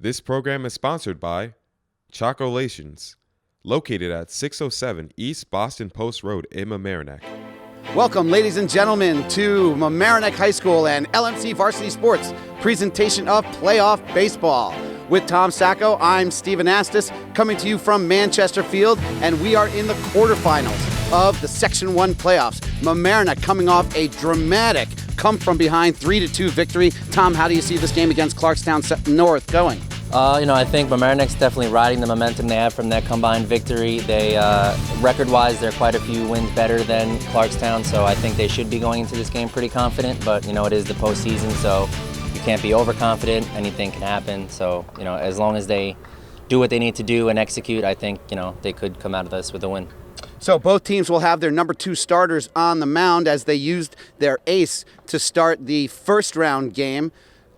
This program is sponsored by Chocolations, located at 607 East Boston Post Road in Mamaroneck. Welcome, ladies and gentlemen, to Mamaroneck High School and LMC Varsity Sports presentation of playoff baseball. With Tom Sacco, I'm Stephen Astis, coming to you from Manchester Field, and we are in the quarterfinals of the Section 1 playoffs. Mamaroneck coming off a dramatic come-from-behind 3-2 victory. Tom, how do you see this game against Clarkstown North going? I think Mamaroneck's definitely riding the momentum they have from that combined victory. They, record-wise, they're quite a few wins better than Clarkstown, so I think they should be going into this game pretty confident, but, it is the postseason, so you can't be overconfident. Anything can happen, so, as long as they do what they need to do and execute, I think, they could come out of this with a win. So both teams will have their number 2 starters on the mound as they used their ace to start the first round game.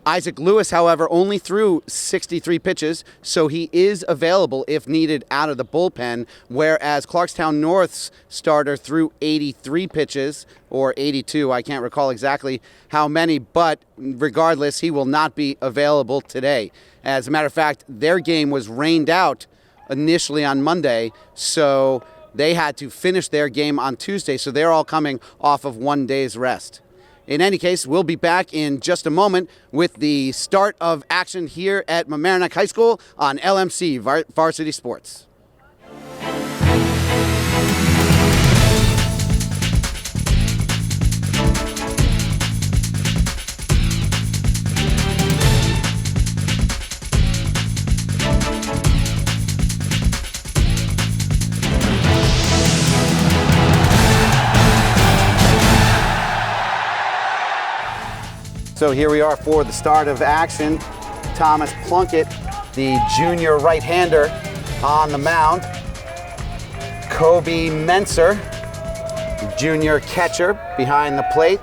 Isaac Lewis, however, only threw 63 pitches, so he is available if needed out of the bullpen, whereas Clarkstown North's starter threw 83 pitches, or 82, I can't recall exactly how many, but regardless, he will not be available today. As a matter of fact, their game was rained out initially on Monday, so they had to finish their game on Tuesday, so they're all coming off of 1 day's rest. In any case, we'll be back in just a moment with the start of action here at Mamaroneck High School on LMC Varsity Sports. So here we are for the start of action. Thomas Plunkett, the junior right-hander, on the mound. Kobe Menser, junior catcher, behind the plate.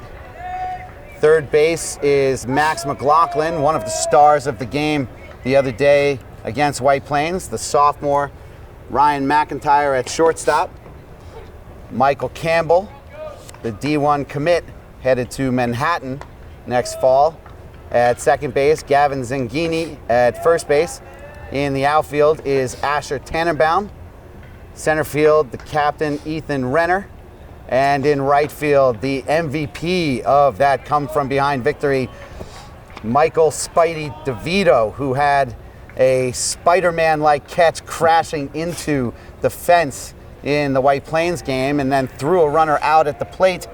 Third base is Max McLaughlin, one of the stars of the game the other day against White Plains. The sophomore Ryan McIntyre at shortstop. Michael Campbell, the D1 commit, headed to Manhattan next fall. At second base, Gavin Zangini. At first base, in the outfield is Asher Tannenbaum. Center field, the captain, Ethan Renner. And in right field, the MVP of that come-from-behind victory, Michael Spidey DeVito, who had a Spider-Man-like catch crashing into the fence in the White Plains game and then threw a runner out at the plate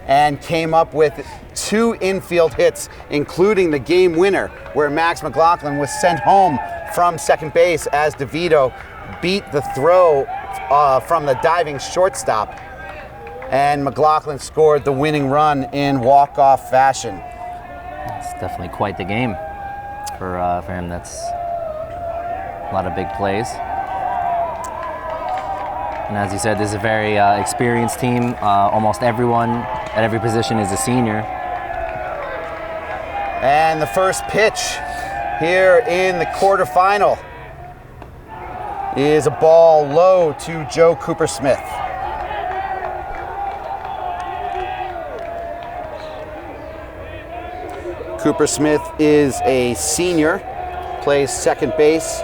and came up with 2 infield hits, including the game winner, where Max McLaughlin was sent home from second base as DeVito beat the throw from the diving shortstop. And McLaughlin scored the winning run in walk-off fashion. It's definitely quite the game for him. That's a lot of big plays. And as you said, this is a very experienced team. Almost everyone at every position is a senior. And the first pitch here in the quarterfinal is a ball low to Joe Cooper-Smith. Cooper-Smith is a senior, plays second base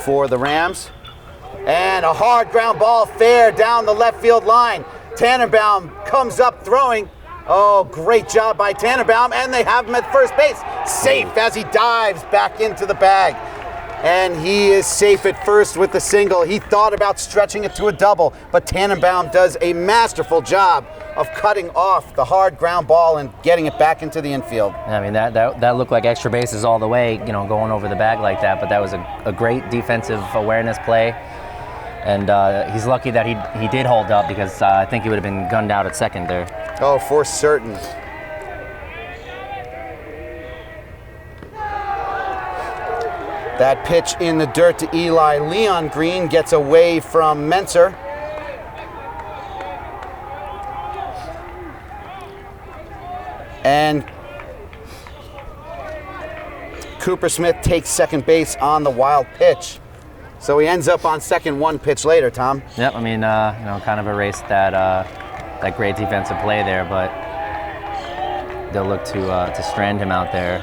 for the Rams. And a hard ground ball fair down the left field line. Tannenbaum comes up throwing. Oh, great job by Tannenbaum, and they have him at first base. Safe as he dives back into the bag. And he is safe at first with the single. He thought about stretching it to a double, but Tannenbaum does a masterful job of cutting off the hard ground ball and getting it back into the infield. I mean, that looked like extra bases all the way, going over the bag like that, but that was a great defensive awareness play. And he's lucky that he did hold up, because I think he would have been gunned out at second there. Oh, for certain. That pitch in the dirt to Eli Leon Green gets away from Menser. And Cooper-Smith takes second base on the wild pitch. So he ends up on second 1 pitch later, Tom. Yep, I mean, kind of erased that great defensive play there, but they'll look to strand him out there.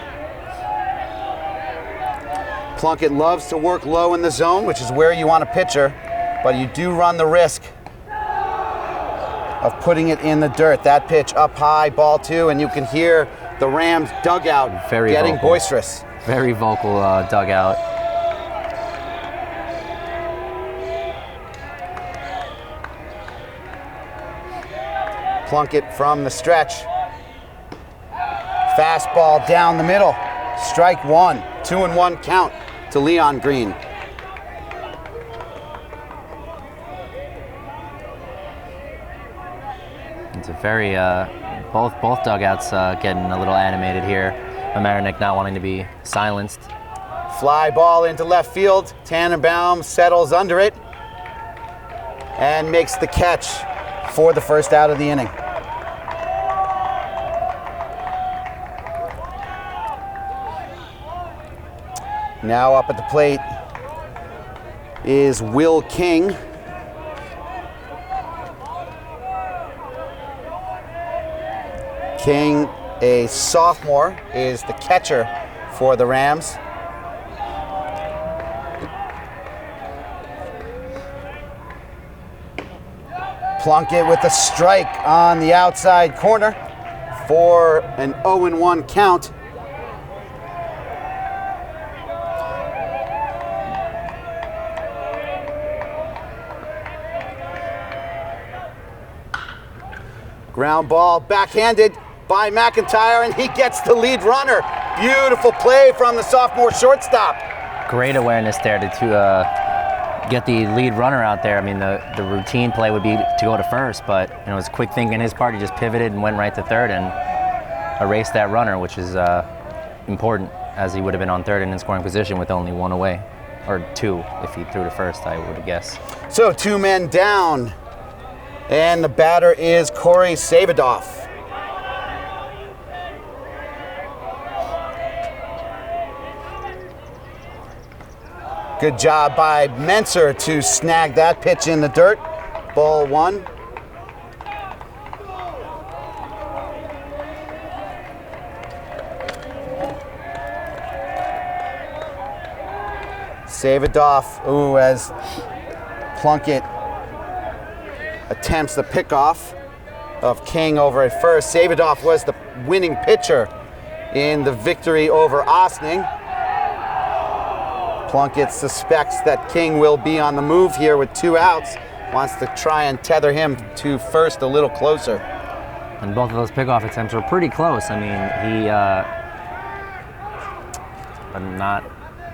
Plunkett loves to work low in the zone, which is where you want a pitcher, but you do run the risk of putting it in the dirt. That pitch up high, ball 2, and you can hear the Rams dugout getting boisterous. Very vocal dugout. Plunkett from the stretch. Fastball down the middle. Strike 1. 2-1 count to Leon Green. It's a very, both dugouts getting a little animated here. Mamaroneck not wanting to be silenced. Fly ball into left field. Tannenbaum settles under it and makes the catch for the first out of the inning. Now up at the plate is Will King. King, a sophomore, is the catcher for the Rams. Plunkett with a strike on the outside corner for an 0-1 count. Ground ball backhanded by McIntyre, and he gets the lead runner. Beautiful play from the sophomore shortstop. Great awareness there to get the lead runner out there. I mean, the routine play would be to go to first, but it was quick thinking his part. He just pivoted and went right to third and erased that runner, which is important, as he would have been on third and in scoring position with only 1 away, or 2 if he threw to first, I would guess. So 2 men down. And the batter is Corey Savadoff. Good job by Menser to snag that pitch in the dirt. Ball 1. Savadoff, as Plunkett attempts the pickoff of King over at first. Savadoff was the winning pitcher in the victory over Osning. Plunkett suspects that King will be on the move here with 2 outs. Wants to try and tether him to first a little closer. And both of those pickoff attempts were pretty close. I mean, he, but not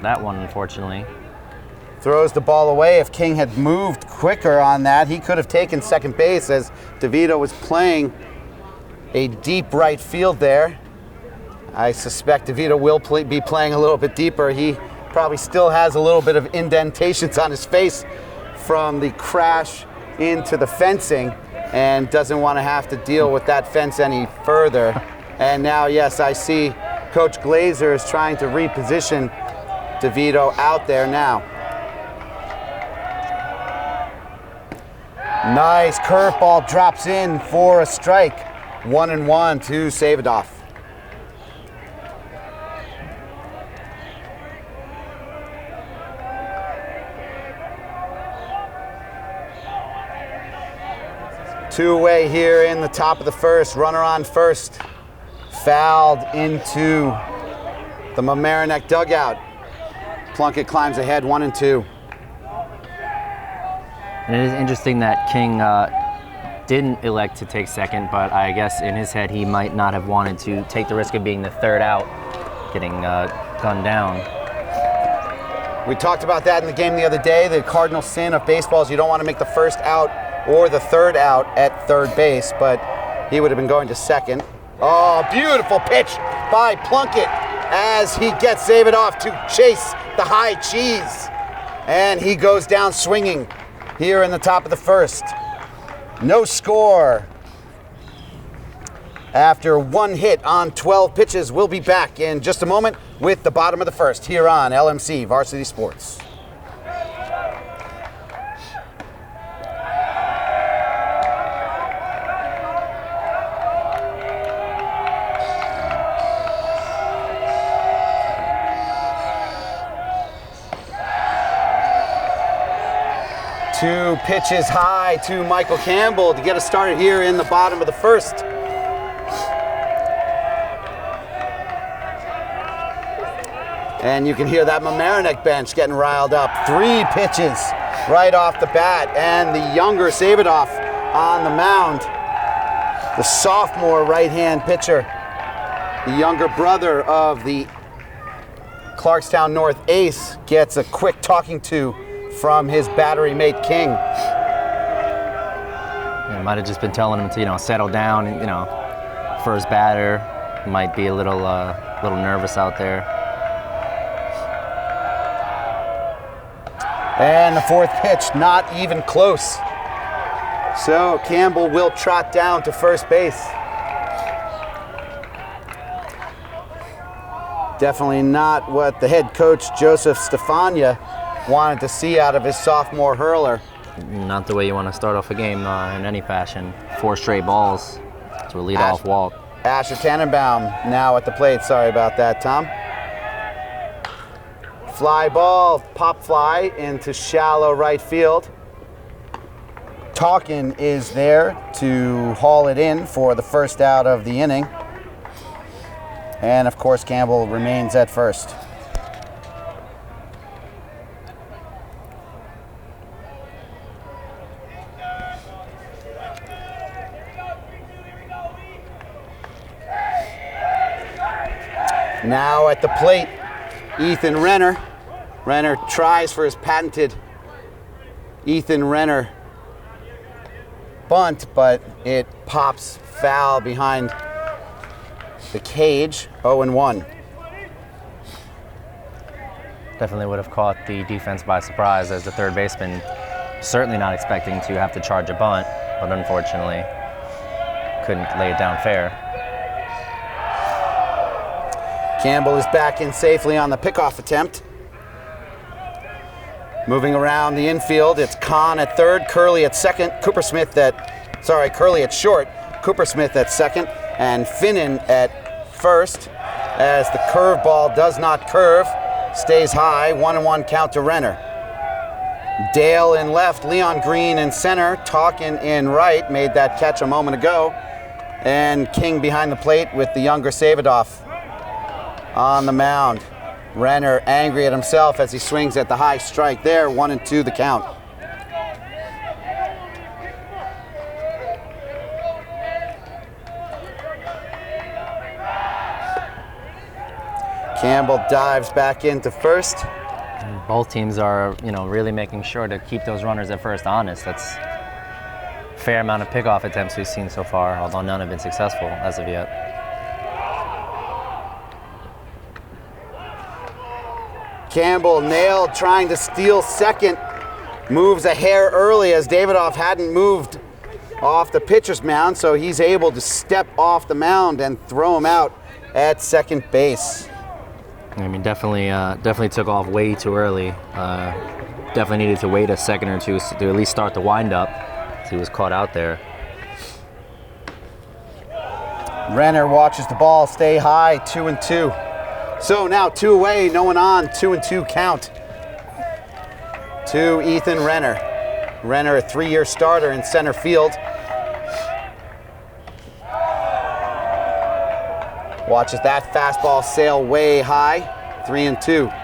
that one, unfortunately. Throws the ball away. If King had moved quicker on that, he could have taken second base, as DeVito was playing a deep right field there. I suspect DeVito will be playing a little bit deeper. He probably still has a little bit of indentations on his face from the crash into the fencing and doesn't want to have to deal with that fence any further. And now, yes, I see Coach Glazer is trying to reposition DeVito out there now. Nice curveball drops in for a strike. 1-1 to Savadoff. Two away here in the top of the first. Runner on first. Fouled into the Mamaroneck dugout. Plunkett climbs ahead 1-2. And it is interesting that King didn't elect to take second, but I guess in his head he might not have wanted to take the risk of being the third out, getting gunned down. We talked about that in the game the other day. The cardinal sin of baseball is you don't want to make the first out or the third out at third base, but he would have been going to second. Oh, beautiful pitch by Plunkett as he gets Savadoff to chase the high cheese. And he goes down swinging here in the top of the first. No score. After 1 hit on 12 pitches, we'll be back in just a moment with the bottom of the first here on LMC Varsity Sports. 2 pitches high to Michael Campbell to get us started here in the bottom of the first. And you can hear that Mamaroneck bench getting riled up. 3 pitches right off the bat, and the younger Savidoff on the mound. The sophomore right-hand pitcher, the younger brother of the Clarkstown North ace, gets a quick talking to from his battery mate King. Yeah, might have just been telling him to, settle down. And, first batter might be a little nervous out there. And the 4th pitch, not even close. So Campbell will trot down to first base. Definitely not what the head coach, Joseph Stefania, wanted to see out of his sophomore hurler. Not the way you want to start off a game in any fashion. 4 straight balls to a leadoff walk. Asher Tannenbaum now at the plate. Sorry about that, Tom. Fly ball, pop fly into shallow right field. Talkin is there to haul it in for the first out of the inning. And of course, Campbell remains at first. Now at the plate, Ethan Renner. Renner tries for his patented Ethan Renner bunt, but it pops foul behind the cage. 0-1. Definitely would have caught the defense by surprise, as the third baseman certainly not expecting to have to charge a bunt, but unfortunately couldn't lay it down fair. Campbell is back in safely on the pickoff attempt. Moving around the infield, it's Kahn at third, Curley at second, Curley at short, Cooper Smith at second, and Finnan at first, as the curveball does not curve, stays high, 1-1 count to Renner. Dale in left, Leon Green in center, Talkin in right, made that catch a moment ago, and King behind the plate with the younger Savidoff on the mound. Renner angry at himself as he swings at the high strike there, 1-2 the count. Campbell dives back into first. Both teams are, really making sure to keep those runners at first honest. That's a fair amount of pickoff attempts we've seen so far, although none have been successful as of yet. Campbell nailed, trying to steal second. Moves a hair early as Davidoff hadn't moved off the pitcher's mound, so he's able to step off the mound and throw him out at second base. Definitely took off way too early. Definitely needed to wait a second or two to at least start the windup. He was caught out there. Renner watches the ball stay high, 2-2. So now 2 away, no one on, 2-2 count to Ethan Renner. Renner, a 3-year starter in center field. Watches that fastball sail way high, 3-2.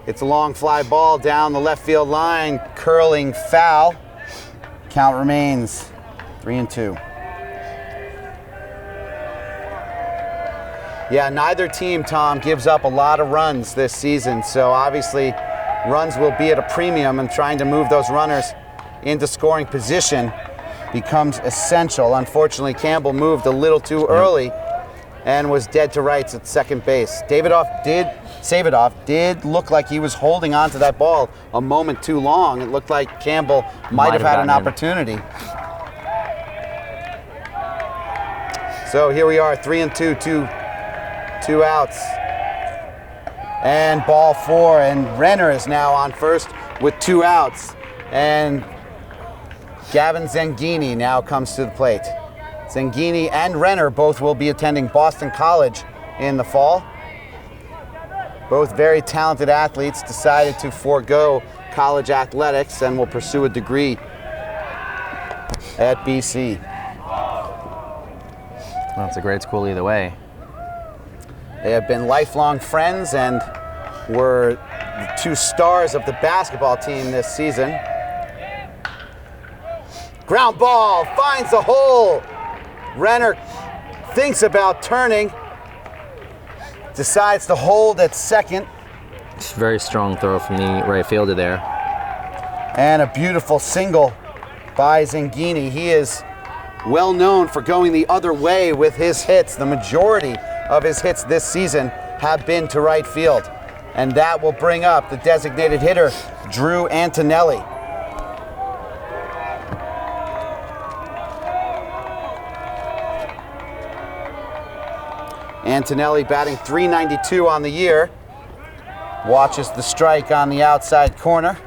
It's a long fly ball down the left field line, curling foul. Count remains 3-2. Yeah, neither team, Tom, gives up a lot of runs this season, so obviously runs will be at a premium, and trying to move those runners into scoring position becomes essential. Unfortunately, Campbell moved a little too early and was dead to rights at second base. Savidoff did look like he was holding on to that ball a moment too long. It looked like Campbell might have had an opportunity. So here we are, 3-2, two outs. And ball 4, and Renner is now on first with 2 outs. And Gavin Zangini now comes to the plate. Zangini and Renner both will be attending Boston College in the fall. Both very talented athletes decided to forego college athletics and will pursue a degree at BC. That's a great school either way. They have been lifelong friends and were the two stars of the basketball team this season. Ground ball finds the hole. Renner thinks about turning, decides to hold at second. It's a very strong throw from the right fielder there. And a beautiful single by Zangini. He is well known for going the other way with his hits. The majority of his hits this season have been to right field. And that will bring up the designated hitter, Drew Antonelli. Antonelli batting .392 on the year. Watches the strike on the outside corner.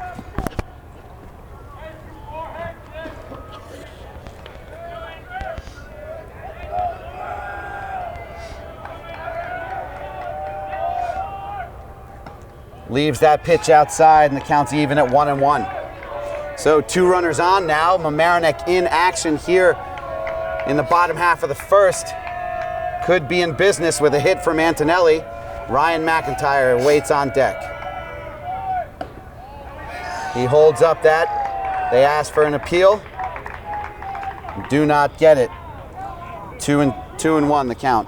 Leaves that pitch outside and the count's even at 1-1. So 2 runners on now. Mamaroneck in action here in the bottom half of the first. Could be in business with a hit from Antonelli. Ryan McIntyre waits on deck. He holds up that. They ask for an appeal. Do not get it. 2-1 the count.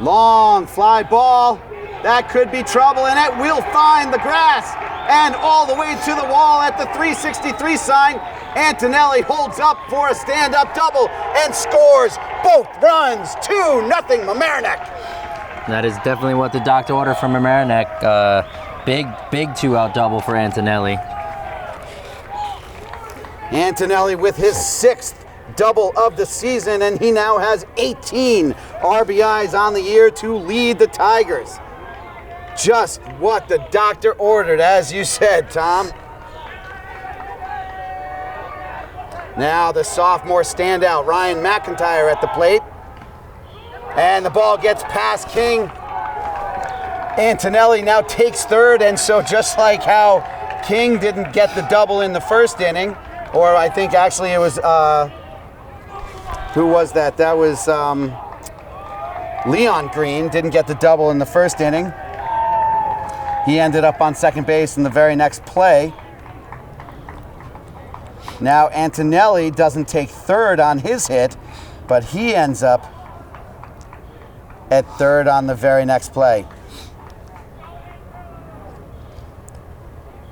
Long fly ball. That could be trouble, and it will find the grass. And all the way to the wall at the 363 sign. Antonelli holds up for a stand-up double and scores both runs. 2-0 Mamaroneck. That is definitely what the doctor ordered from Mamaroneck. Big 2-out double for Antonelli. Antonelli with his 6th double of the season, and he now has 18 RBIs on the year to lead the Tigers. Just what the doctor ordered, as you said, Tom. Now the sophomore standout, Ryan McIntyre at the plate. And the ball gets past King. Antonelli now takes third, and so just like how King didn't get the double in the first inning, or I think actually it was, who was that? That was Leon Green, didn't get the double in the first inning. He ended up on second base in the very next play. Now Antonelli doesn't take third on his hit, but he ends up at third on the very next play.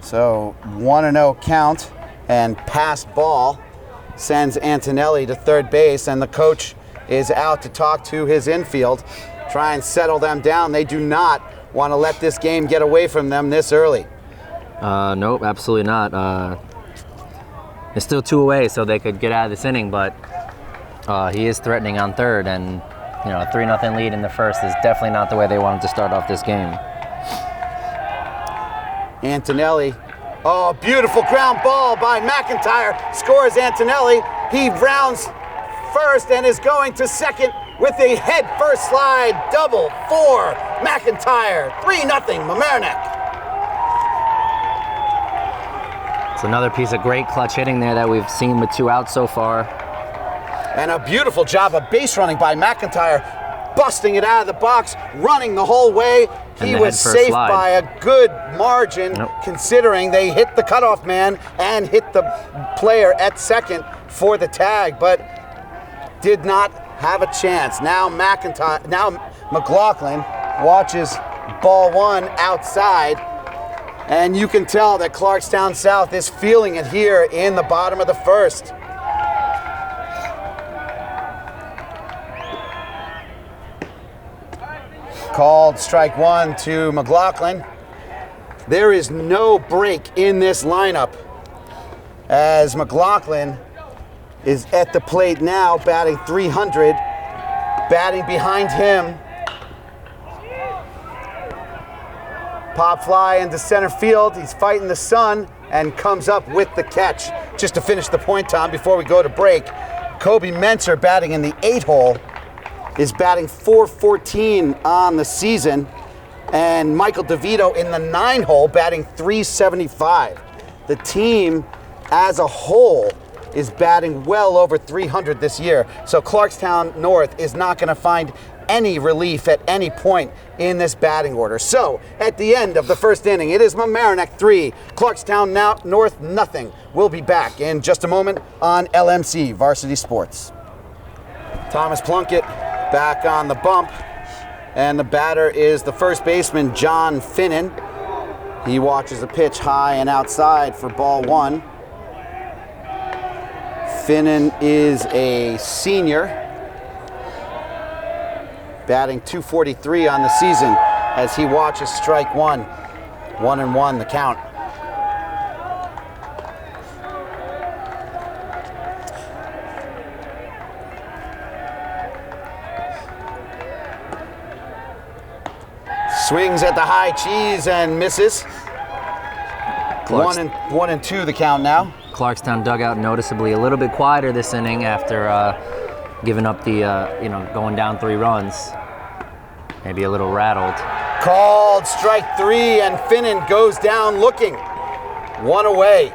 So 1-0 count, and pass ball sends Antonelli to third base, and the coach is out to talk to his infield, try and settle them down. They do not want to let this game get away from them this early. Nope, absolutely not. It's still 2 away, so they could get out of this inning, but he is threatening on third, and a 3-0 lead in the first is definitely not the way they wanted to start off this game. Antonelli, oh, beautiful ground ball by McIntyre, scores Antonelli. He rounds first and is going to second with a head first slide double for McIntyre. 3-0 Mamaroneck. It's another piece of great clutch hitting there that we've seen with 2 outs so far. And a beautiful job of base running by McIntyre, busting it out of the box, running the whole way. He was safe by a good margin, considering they hit the cutoff man and hit the player at second for the tag, but did not have a chance. Now McLaughlin watches ball 1 outside, and you can tell that Clarkstown South is feeling it here in the bottom of the first. Called strike 1 to McLaughlin. There is no break in this lineup. as McLaughlin is at the plate now, batting 300. Batting behind him, pop fly into center field. He's fighting the sun and comes up with the catch. Just to finish the point, Tom, before we go to break, Kobe Menser, batting in the 8-hole, is batting .414 on the season, and Michael DeVito in the 9-hole, batting .375. The team as a whole is batting well over 300 this year, so Clarkstown North is not going to find any relief at any point in this batting order. So, at the end of the first inning, it is Mamaroneck 3, Clarkstown North nothing. We'll be back in just a moment on LMC Varsity Sports. Thomas Plunkett back on the bump, and the batter is the first baseman, John Finnan. He watches a pitch high and outside for ball one. Finnan is a senior, batting .243 on the season as he watches strike one. 1-1 the count. Swings at the high cheese and misses. 1-2 the count now. Clarkstown dugout noticeably a little bit quieter this inning after giving up the, going down 3 runs. Maybe a little rattled. Called strike 3, and Finnan goes down looking. 1 away.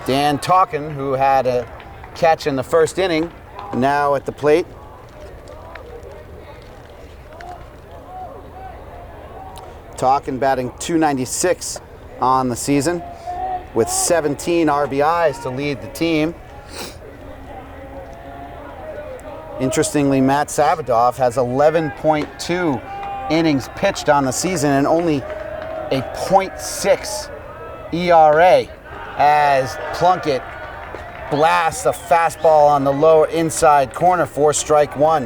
Dan Talkin, who had a catch in the first inning, now at the plate. Talkin batting .296 on the season with 17 RBIs to lead the team. Interestingly, Matt Savadoff has 11.2 innings pitched on the season and only a .6 ERA as Plunkett blasts a fastball on the lower inside corner for strike 1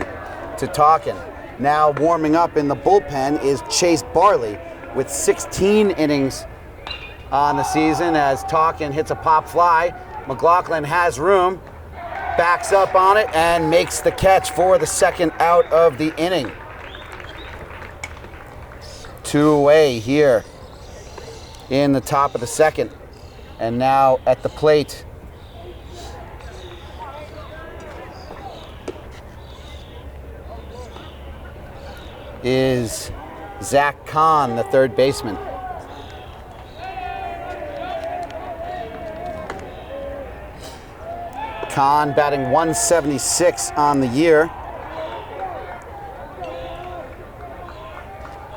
to Talkin. Now warming up in the bullpen is Chase Barley with 16 innings on the season as Talkin hits a pop fly. McLaughlin has room, backs up on it, and makes the catch for the second out of the inning. 2 away here in the top of the second. And now at the plate, is Zach Kahn, the third baseman. Kahn batting .176 on the year.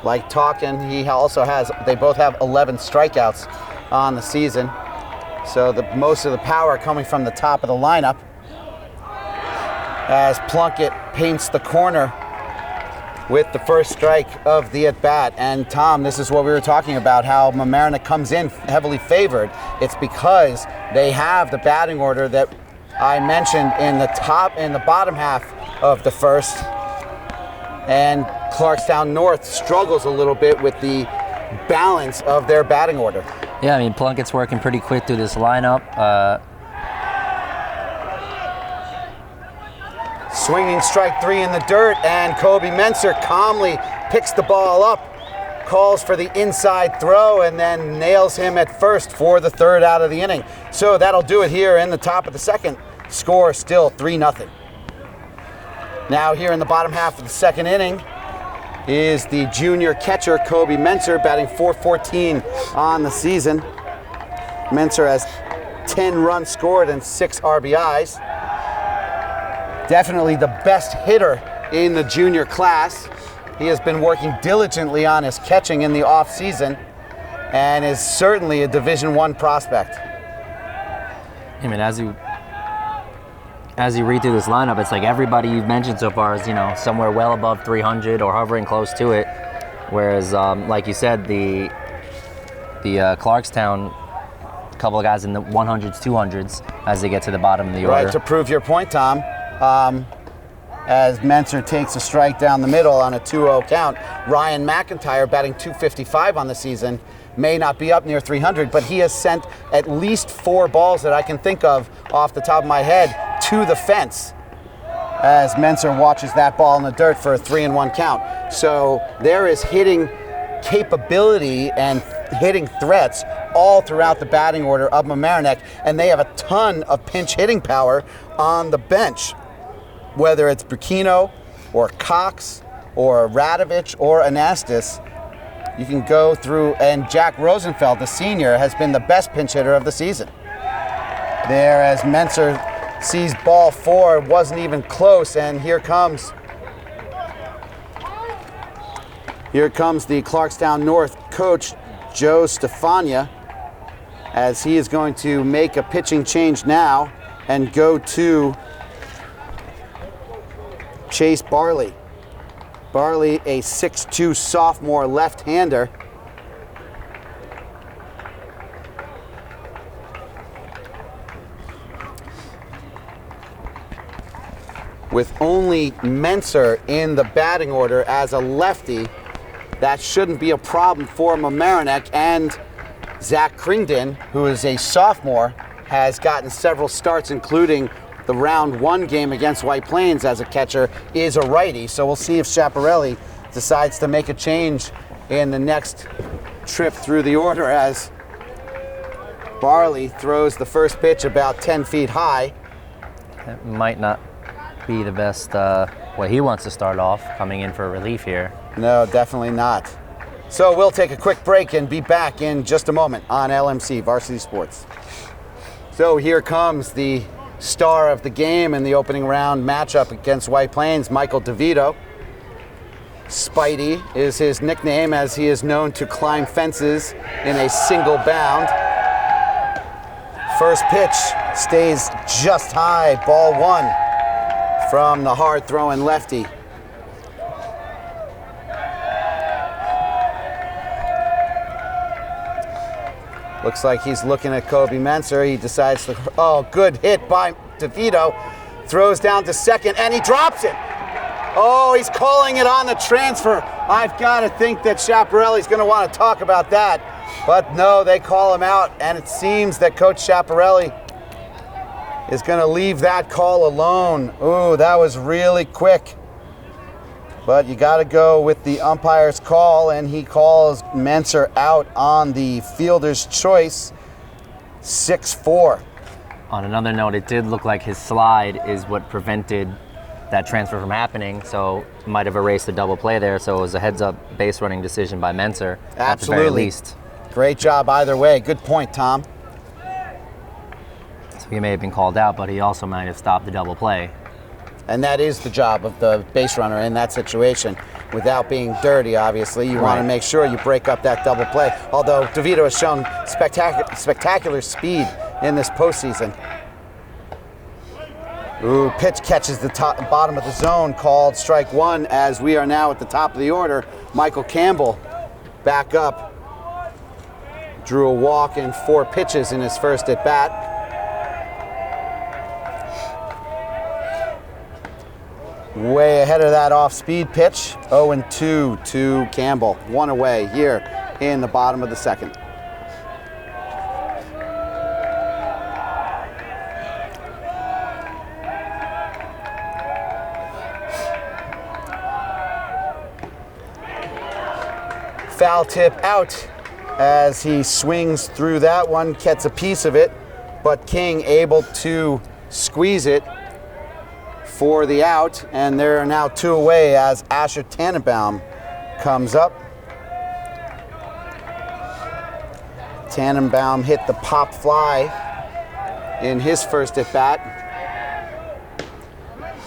Like Talkin, they both have 11 strikeouts on the season. So most of the power coming from the top of the lineup as Plunkett paints the corner with the first strike of the at-bat. And Tom, this is what we were talking about, how Mamaroneck comes in heavily favored. It's because they have the batting order that I mentioned in the bottom half of the first. And Clarkstown North struggles a little bit with the balance of their batting order. Yeah, I mean, Plunkett's working pretty quick through this lineup. Swinging strike 3 in the dirt, and Kobe Menser calmly picks the ball up, calls for the inside throw, and then nails him at first for the third out of the inning. So that'll do it here in the top of the second. Score still 3-0. Now here in the bottom half of the second inning is the junior catcher Kobe Menser, batting .414 on the season. Menser has 10 runs scored and 6 RBIs. Definitely the best hitter in the junior class. He has been working diligently on his catching in the off-season and is certainly a Division I prospect. I mean, as you read through this lineup, it's like everybody you've mentioned so far is, somewhere well above 300 or hovering close to it. Whereas, like you said, the Clarkstown, a couple of guys in the 100s, 200s as they get to the bottom of the order. Right, to prove your point, Tom. as Menser takes a strike down the middle on a 2-0 count. Ryan McIntyre, batting .255 on the season, may not be up near 300, but he has sent at least 4 balls that I can think of off the top of my head to the fence as Menser watches that ball in the dirt for a 3-1 count. So there is hitting capability and hitting threats all throughout the batting order of Mamaroneck, and they have a ton of pinch hitting power on the bench. Whether it's Burkino or Cox or Radovich or Anastas, you can go through, and Jack Rosenfeld, the senior, has been the best pinch hitter of the season. There as Menser sees ball 4, wasn't even close, and here comes the Clarkstown North coach, Joe Stefania, as he is going to make a pitching change now and go to Chase Barley. Barley, a 6'2" sophomore left-hander. With only Menser in the batting order as a lefty, that shouldn't be a problem for Mamaroneck, and Zach Cringdon, who is a sophomore, has gotten several starts, including the round 1 game against White Plains as a catcher, is a righty. So we'll see if Schiaparelli decides to make a change in the next trip through the order as Barley throws the first pitch about 10 feet high. That might not be the best way he wants to start off, coming in for relief here. No, definitely not. So we'll take a quick break and be back in just a moment on LMC Varsity Sports. So here comes the star of the game in the opening round matchup against White Plains, Michael DeVito. Spidey is his nickname, as he is known to climb fences in a single bound. First pitch stays just high, ball 1 from the hard-throwing lefty. Looks like he's looking at Kobe Menser. He decides to, good hit by DeVito. Throws down to second, and he drops it. Oh, he's calling it on the transfer. I've got to think that Schiaparelli's going to want to talk about that. But no, they call him out, and it seems that Coach Schiaparelli is going to leave that call alone. Ooh, that was really quick. But you got to go with the umpire's call, and he calls Menser out on the fielder's choice, 6-4. On another note, it did look like his slide is what prevented that transfer from happening, so might have erased the double play there, so it was a heads-up base running decision by Menser. Absolutely. At the very least. Great job either way. Good point, Tom. So he may have been called out, but he also might have stopped the double play. And that is the job of the base runner in that situation. Without being dirty, obviously, you want to make sure you break up that double play. Although DeVito has shown spectacular speed in this postseason. Ooh, pitch catches the bottom of the zone, called strike 1, as we are now at the top of the order. Michael Campbell back up. Drew a walk in 4 pitches in his first at bat. Way ahead of that off-speed pitch. 0-2 to Campbell. 1 away here in the bottom of the second. Foul tip out as he swings through that one, gets a piece of it, but King able to squeeze it for the out, and there are now 2 away as Asher Tannenbaum comes up. Tannenbaum hit the pop fly in his first at bat.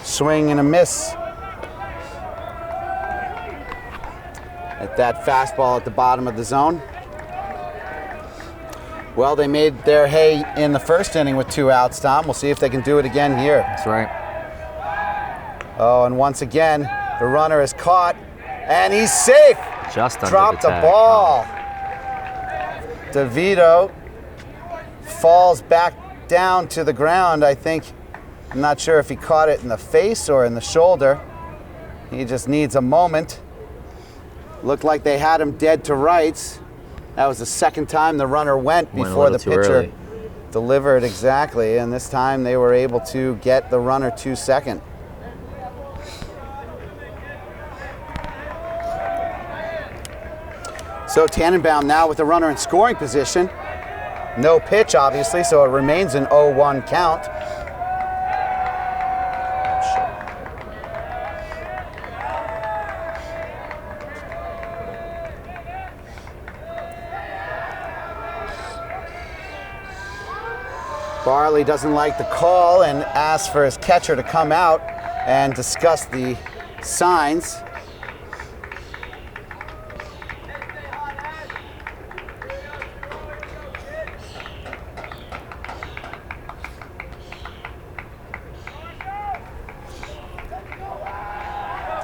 Swing and a miss at that fastball at the bottom of the zone. Well, they made their hay in the first inning with 2 outs, Tom. We'll see if they can do it again here. That's right. Oh, and once again, the runner is caught, and he's safe. Just under dropped the the tag. ball. DeVito falls back down to the ground. I think I'm not sure if he caught it in the face or in the shoulder. He just needs a moment. Looked like they had him dead to rights. That was the second time the runner went before the pitcher delivered exactly, and this time they were able to get the runner to second. So Tannenbaum now with the runner in scoring position. No pitch, obviously, so it remains an 0-1 count. Barley doesn't like the call and asks for his catcher to come out and discuss the signs.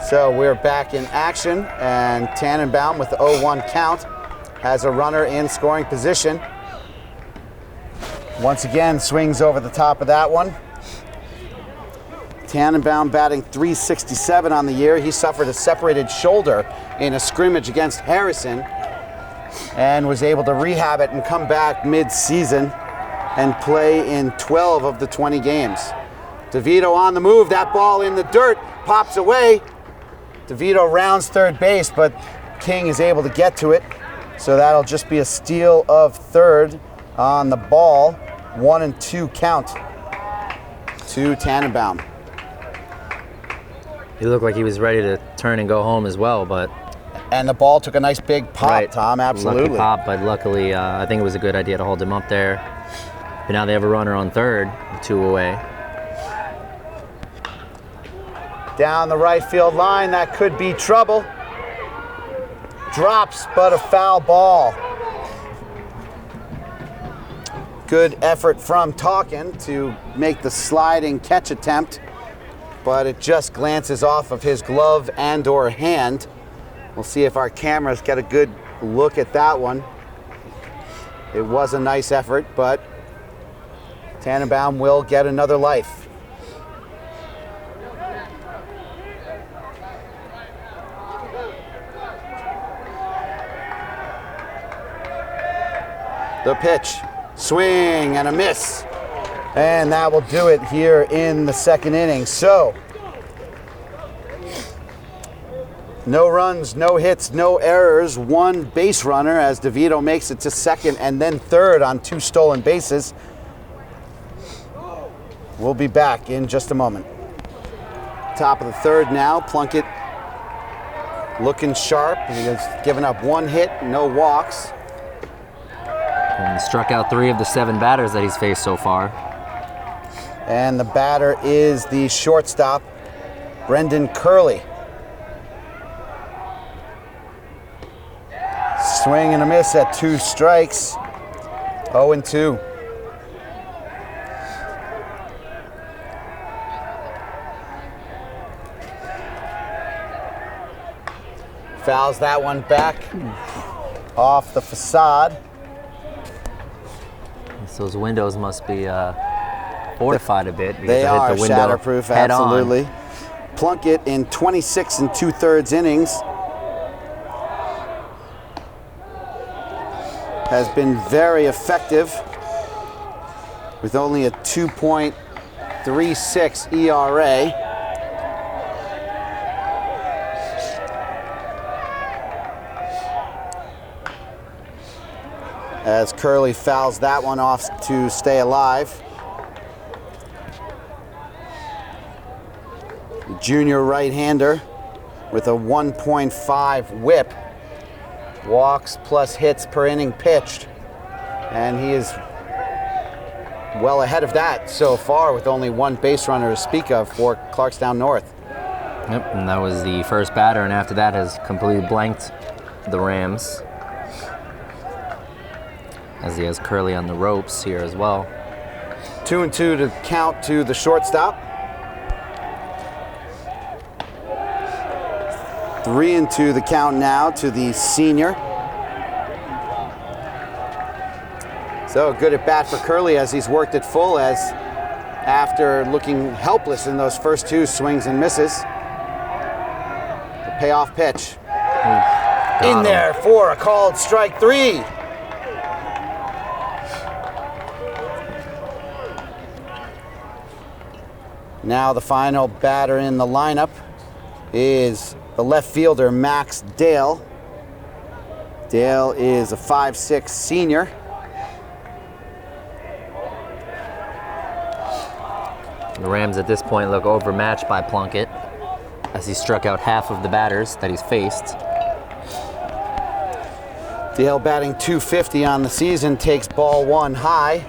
So we're back in action, and Tannenbaum with the 0-1 count has a runner in scoring position. Once again, swings over the top of that one. Tannenbaum batting .367 on the year. He suffered a separated shoulder in a scrimmage against Harrison and was able to rehab it and come back mid-season and play in 12 of the 20 games. DeVito on the move. That ball in the dirt pops away. DeVito rounds third base, but King is able to get to it. So that'll just be a steal of third on the ball. 1-2 count to Tannenbaum. He looked like he was ready to turn and go home as well, but... And the ball took a nice big pop, right. Tom, absolutely. Lucky pop, but luckily I think it was a good idea to hold him up there. But now they have a runner on third, 2 away. Down the right field line, that could be trouble. Drops, but a foul ball. Good effort from Talkin to make the sliding catch attempt, but it just glances off of his glove and or hand. We'll see if our cameras get a good look at that one. It was a nice effort, but Tannenbaum will get another life. The pitch. Swing and a miss. And that will do it here in the second inning. So, no runs, no hits, no errors, 1 base runner as DeVito makes it to second and then third on 2 stolen bases. We'll be back in just a moment. Top of the third now, Plunkett looking sharp. He has given up 1 hit, no walks. And struck out 3 of the 7 batters that he's faced so far. And the batter is the shortstop, Brendan Curley. Swing and a miss at 2 strikes. 0-2. Fouls that one back off the facade. Those windows must be fortified a bit. They are hit the window shatterproof, absolutely. On. Plunkett in 26 2/3 innings has been very effective with only a 2.36 ERA. As Curley fouls that one off to stay alive. Junior right-hander with a 1.5 whip. Walks plus hits per inning pitched. And he is well ahead of that so far with only 1 base runner to speak of for Clarkstown North. Yep, and that was the first batter, and after that has completely blanked the Rams. As he has Curley on the ropes here as well. 2-2 to count to the shortstop. 3-2 the count now to the senior. So good at bat for Curley as he's worked it full as after looking helpless in those first 2 swings and misses. The payoff pitch. In there for a called strike 3. Now the final batter in the lineup is the left fielder, Max Dale. Dale is a 5'6" senior. The Rams at this point look overmatched by Plunkett as he struck out half of the batters that he's faced. Dale batting .250 on the season, takes ball 1 high.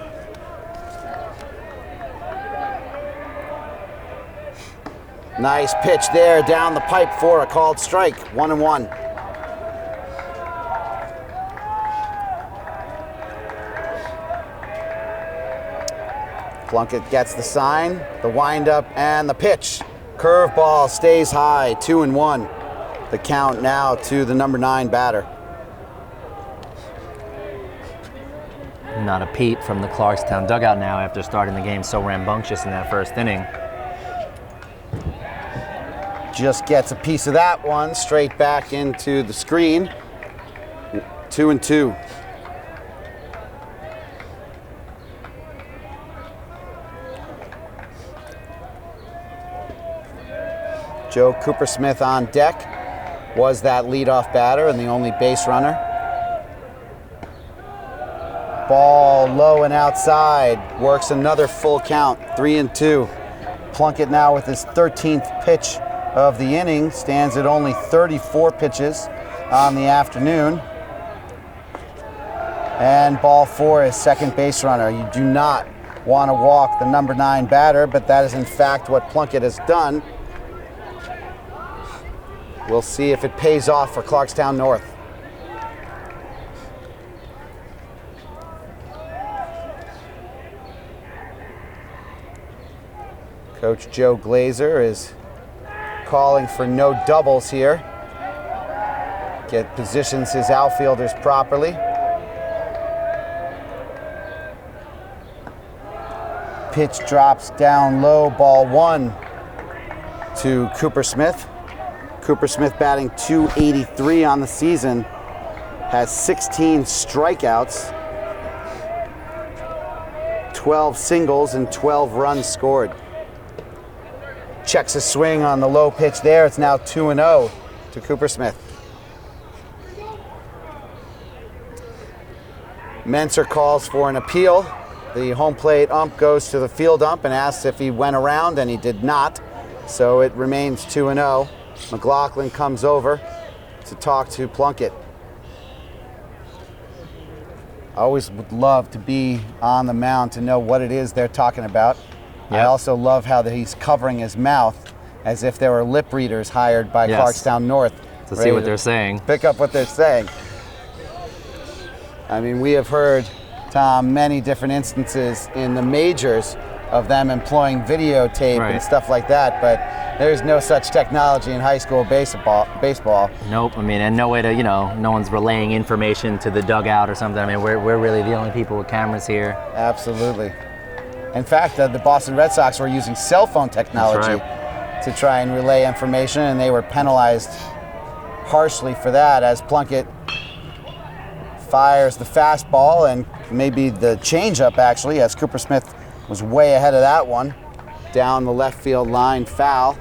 Nice pitch there down the pipe for a called strike, 1-1. Plunkett gets the sign, the windup, and the pitch. Curveball stays high, 2-1. The count now to the number 9 batter. Not a peep from the Clarkstown dugout now after starting the game so rambunctious in that first inning. Just gets a piece of that one straight back into the screen. 2-2. Joe Coopersmith on deck, was that leadoff batter and the only base runner. Ball low and outside, works another full count, 3-2. Plunkett now with his 13th pitch of the inning, stands at only 34 pitches on the afternoon. And ball 4 is second base runner. You do not want to walk the number 9 batter, but that is in fact what Plunkett has done. We'll see if it pays off for Clarkstown North. Coach Joe Glazer is calling for no doubles here. Positions his outfielders properly. Pitch drops down low, ball 1 to Coopersmith. Coopersmith batting .283 on the season, has 16 strikeouts, 12 singles, and 12 runs scored. Checks a swing on the low pitch there. It's now 2-0 to Coopersmith. Menser calls for an appeal. The home plate ump goes to the field ump and asks if he went around, and he did not. So it remains 2-0. McLaughlin comes over to talk to Plunkett. I always would love to be on the mound to know what it is they're talking about. Yep. I also love how he's covering his mouth as if there were lip readers hired by Clarkstown North to see what they're saying. Pick up what they're saying. I mean, we have heard, Tom, many different instances in the majors of them employing videotape and stuff like that, but there's no such technology in high school baseball. Nope. I mean, and no way to, no one's relaying information to the dugout or something. I mean, we're really the only people with cameras here. Absolutely. In fact, the Boston Red Sox were using cell phone technology to try and relay information, and they were penalized harshly for that as Plunkett fires the fastball and maybe the changeup, actually, as Coopersmith was way ahead of that one. Down the left field line, foul.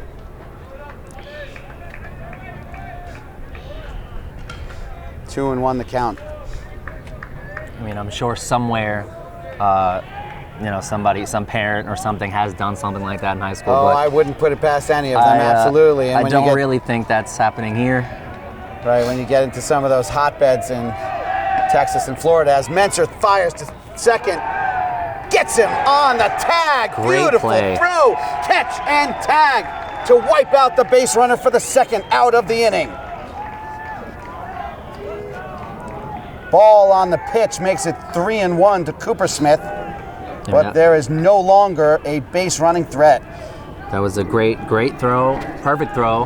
Two and 1 the count. I mean, I'm sure somewhere, some parent or something has done something like that in high school. Oh, but I wouldn't put it past any of them, absolutely. And I don't really think that's happening here. Right, when you get into some of those hotbeds in Texas and Florida, as Menser fires to second, gets him on the tag. Great Beautiful play. Throw, catch, and tag to wipe out the base runner for the second out of the inning. Ball on the pitch makes it 3-1 to Coopersmith, but there is no longer a base running threat. That was a great throw, perfect throw,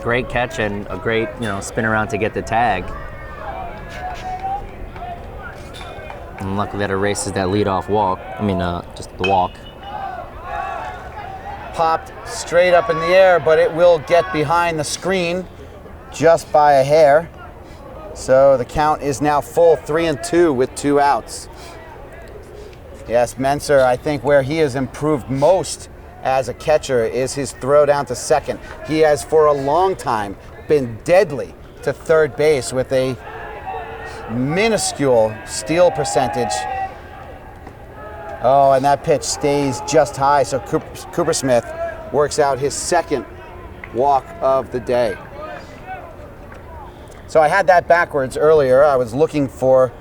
great catch, and a great spin around to get the tag. And luckily that erases that leadoff walk. I mean, just the walk. popped straight up in the air, but it will get behind the screen just by a hair. So the count is now full 3-2 with 2 outs. Yes, Menser, I think where he has improved most as a catcher is his throw down to second. He has for a long time been deadly to third base with a minuscule steal percentage. Oh, and that pitch stays just high, so Cooper Smith works out his second walk of the day. So I had that backwards earlier. I was looking for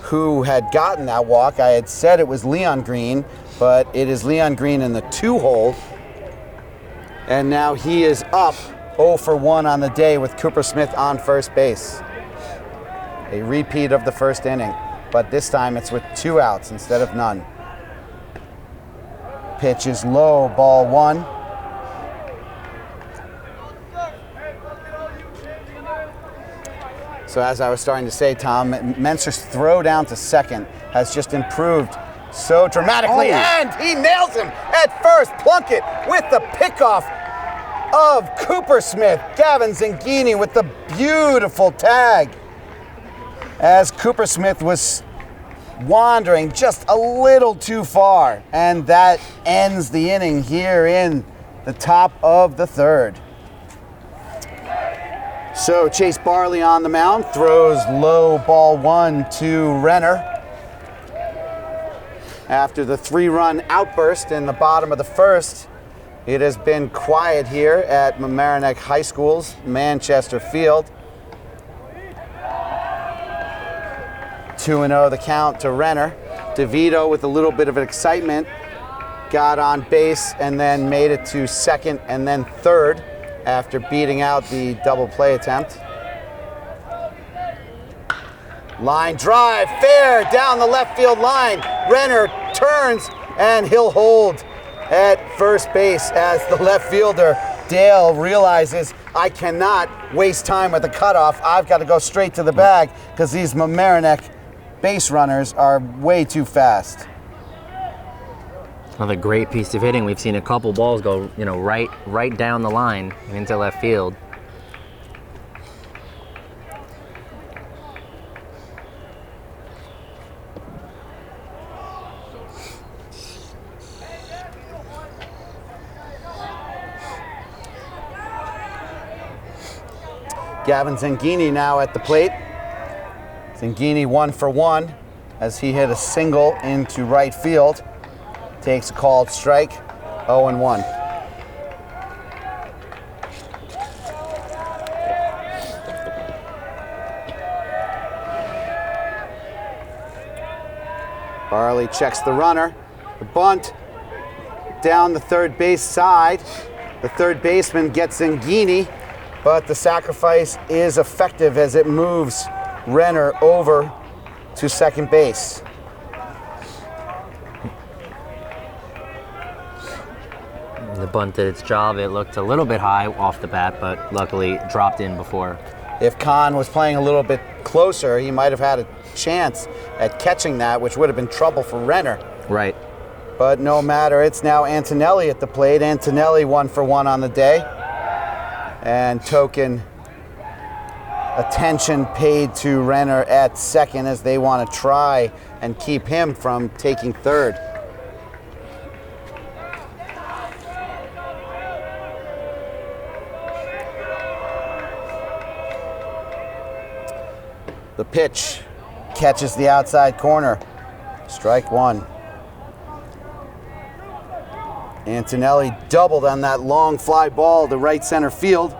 who had gotten that walk. I had said it was Leon Green, but it is Leon Green in the 2-hole. And now he is up 0 for 1 on the day with Cooper Smith on first base. A repeat of the first inning, but this time it's with 2 outs instead of none. Pitch is low, ball 1. So as I was starting to say, Tom, Menser's throw down to second has just improved so dramatically, and he nails him at first. Plunkett with the pickoff of Cooper Smith. Gavin Zangini with the beautiful tag as Cooper Smith was wandering just a little too far, and that ends the inning here in the top of the third. So Chase Barley on the mound, throws low, ball 1 to Renner. After the 3-run outburst in the bottom of the first, it has been quiet here at Mamaroneck High School's Manchester Field. 2-0 the count to Renner. DeVito with a little bit of excitement got on base and then made it to second and then third after beating out the double play attempt. Line drive, fair down the left field line. Renner turns and he'll hold at first base as the left fielder, Dale, realizes I cannot waste time with the cutoff. I've got to go straight to the bag because these Mamaroneck base runners are way too fast. Another great piece of hitting. We've seen a couple balls go, right down the line and into left field. Gavin Zangini now at the plate. Zangini 1 for 1 as he hit a single into right field. Takes a called strike, 0-1. Barley checks the runner. The bunt down the third base side. The third baseman gets Zangini, but the sacrifice is effective as it moves Renner over to second base. The bunt did its job. It looked a little bit high off the bat, but luckily dropped in before. If Kahn was playing a little bit closer, he might have had a chance at catching that, which would have been trouble for Renner. Right. But no matter, it's now Antonelli at the plate. Antonelli 1 for 1 on the day. And token attention paid to Renner at second as they want to try and keep him from taking third. The pitch catches the outside corner. Strike 1. Antonelli doubled on that long fly ball to right center field.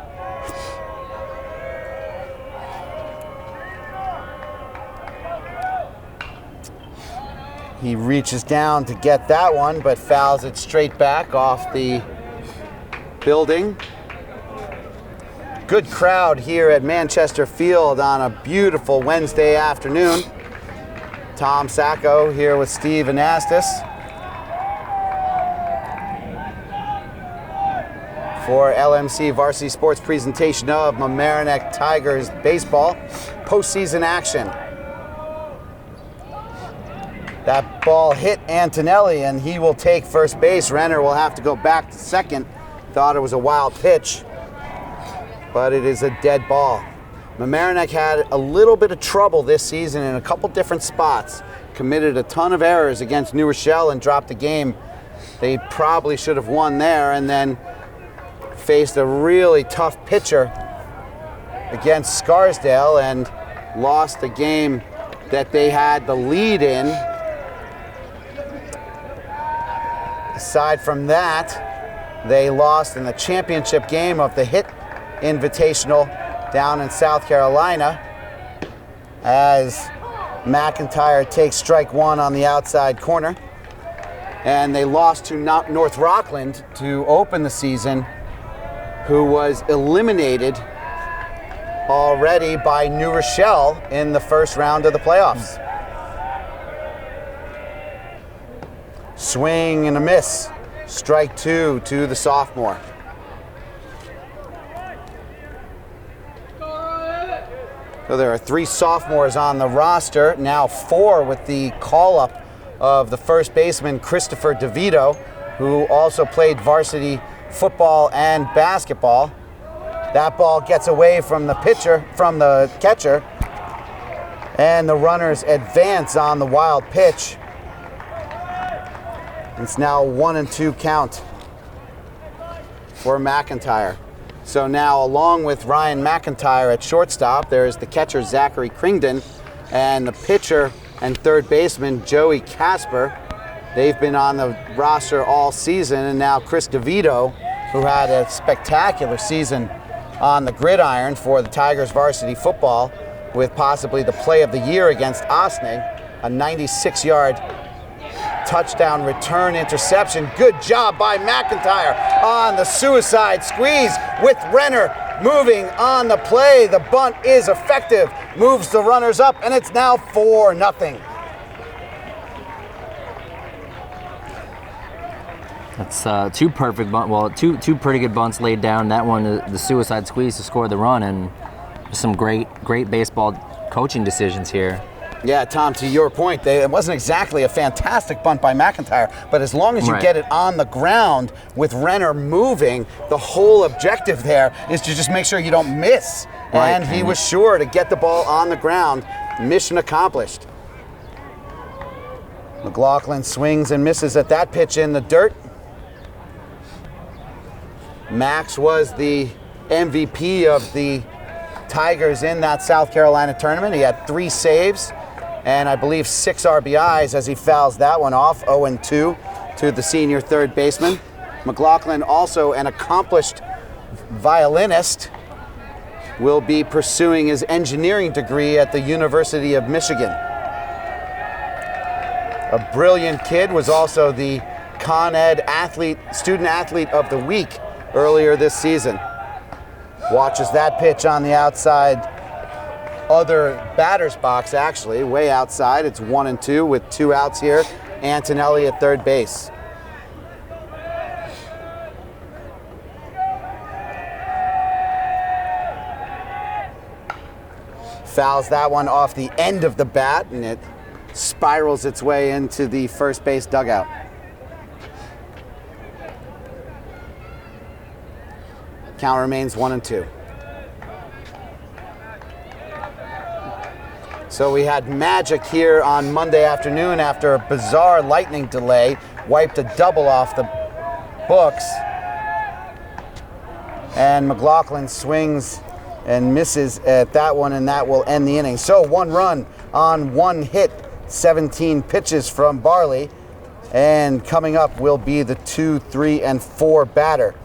He reaches down to get that one, but fouls it straight back off the building. Good crowd here at Manchester Field on a beautiful Wednesday afternoon. Tom Sacco here with Steve Anastas for LMC Varsity Sports presentation of Mamaroneck Tigers baseball postseason action. That ball hit Antonelli, and he will take first base. Renner will have to go back to second. Thought it was a wild pitch, but it is a dead ball. Mamaroneck had a little bit of trouble this season in a couple different spots. Committed a ton of errors against New Rochelle and dropped the game. They probably should have won there, and then faced a really tough pitcher against Scarsdale and lost the game that they had the lead in. Aside from that, they lost in the championship game of the Hit Invitational down in South Carolina as McIntyre takes strike one on the outside corner. And they lost to North Rockland to open the season, who was eliminated already by New Rochelle in the first round of the playoffs. Swing and a miss. Strike two to the sophomore. So there are 3 sophomores on the roster, now 4 with the call-up of the first baseman Christopher DeVito, who also played varsity football and basketball. That ball gets away from the catcher, and the runners advance on the wild pitch. It's now 1-2 count for McIntyre. So now, along with Ryan McIntyre at shortstop, there's the catcher Zachary Cringdon and the pitcher and third baseman Joey Casper. They've been on the roster all season, and now Chris DeVito, who had a spectacular season on the gridiron for the Tigers varsity football with possibly the play of the year against Osnig, a 96-yard touchdown return interception. Good job by McIntyre on the suicide squeeze with Renner moving on the play. The bunt is effective, moves the runners up, and it's now 4-0. That's two perfect bunts. Well, two pretty good bunts laid down. That one, the suicide squeeze to score the run, and some great baseball coaching decisions here. Yeah, Tom, to your point, it wasn't exactly a fantastic bunt by McIntyre, but as long as you get it on the ground with Renner moving, the whole objective there is to just make sure you don't miss. Right. And he was sure to get the ball on the ground. Mission accomplished. McLaughlin swings and misses at that pitch in the dirt. Max was the MVP of the Tigers in that South Carolina tournament. He had 3 saves and I believe 6 RBIs as he fouls that one off, 0-2 to the senior third baseman. McLaughlin, also an accomplished violinist, will be pursuing his engineering degree at the University of Michigan. A brilliant kid, was also the Con Ed student athlete of the week earlier this season. Watches that pitch on the outside, other batter's box actually, way outside. It's 1-2 with 2 outs here. Antonelli at third base. Fouls that one off the end of the bat, and it spirals its way into the first base dugout. Count remains 1-2. So we had magic here on Monday afternoon after a bizarre lightning delay, wiped a double off the books. And McLaughlin swings and misses at that one, and that will end the inning. So 1 run on 1 hit, 17 pitches from Barley. And coming up will be the 2, 3, and 4 batter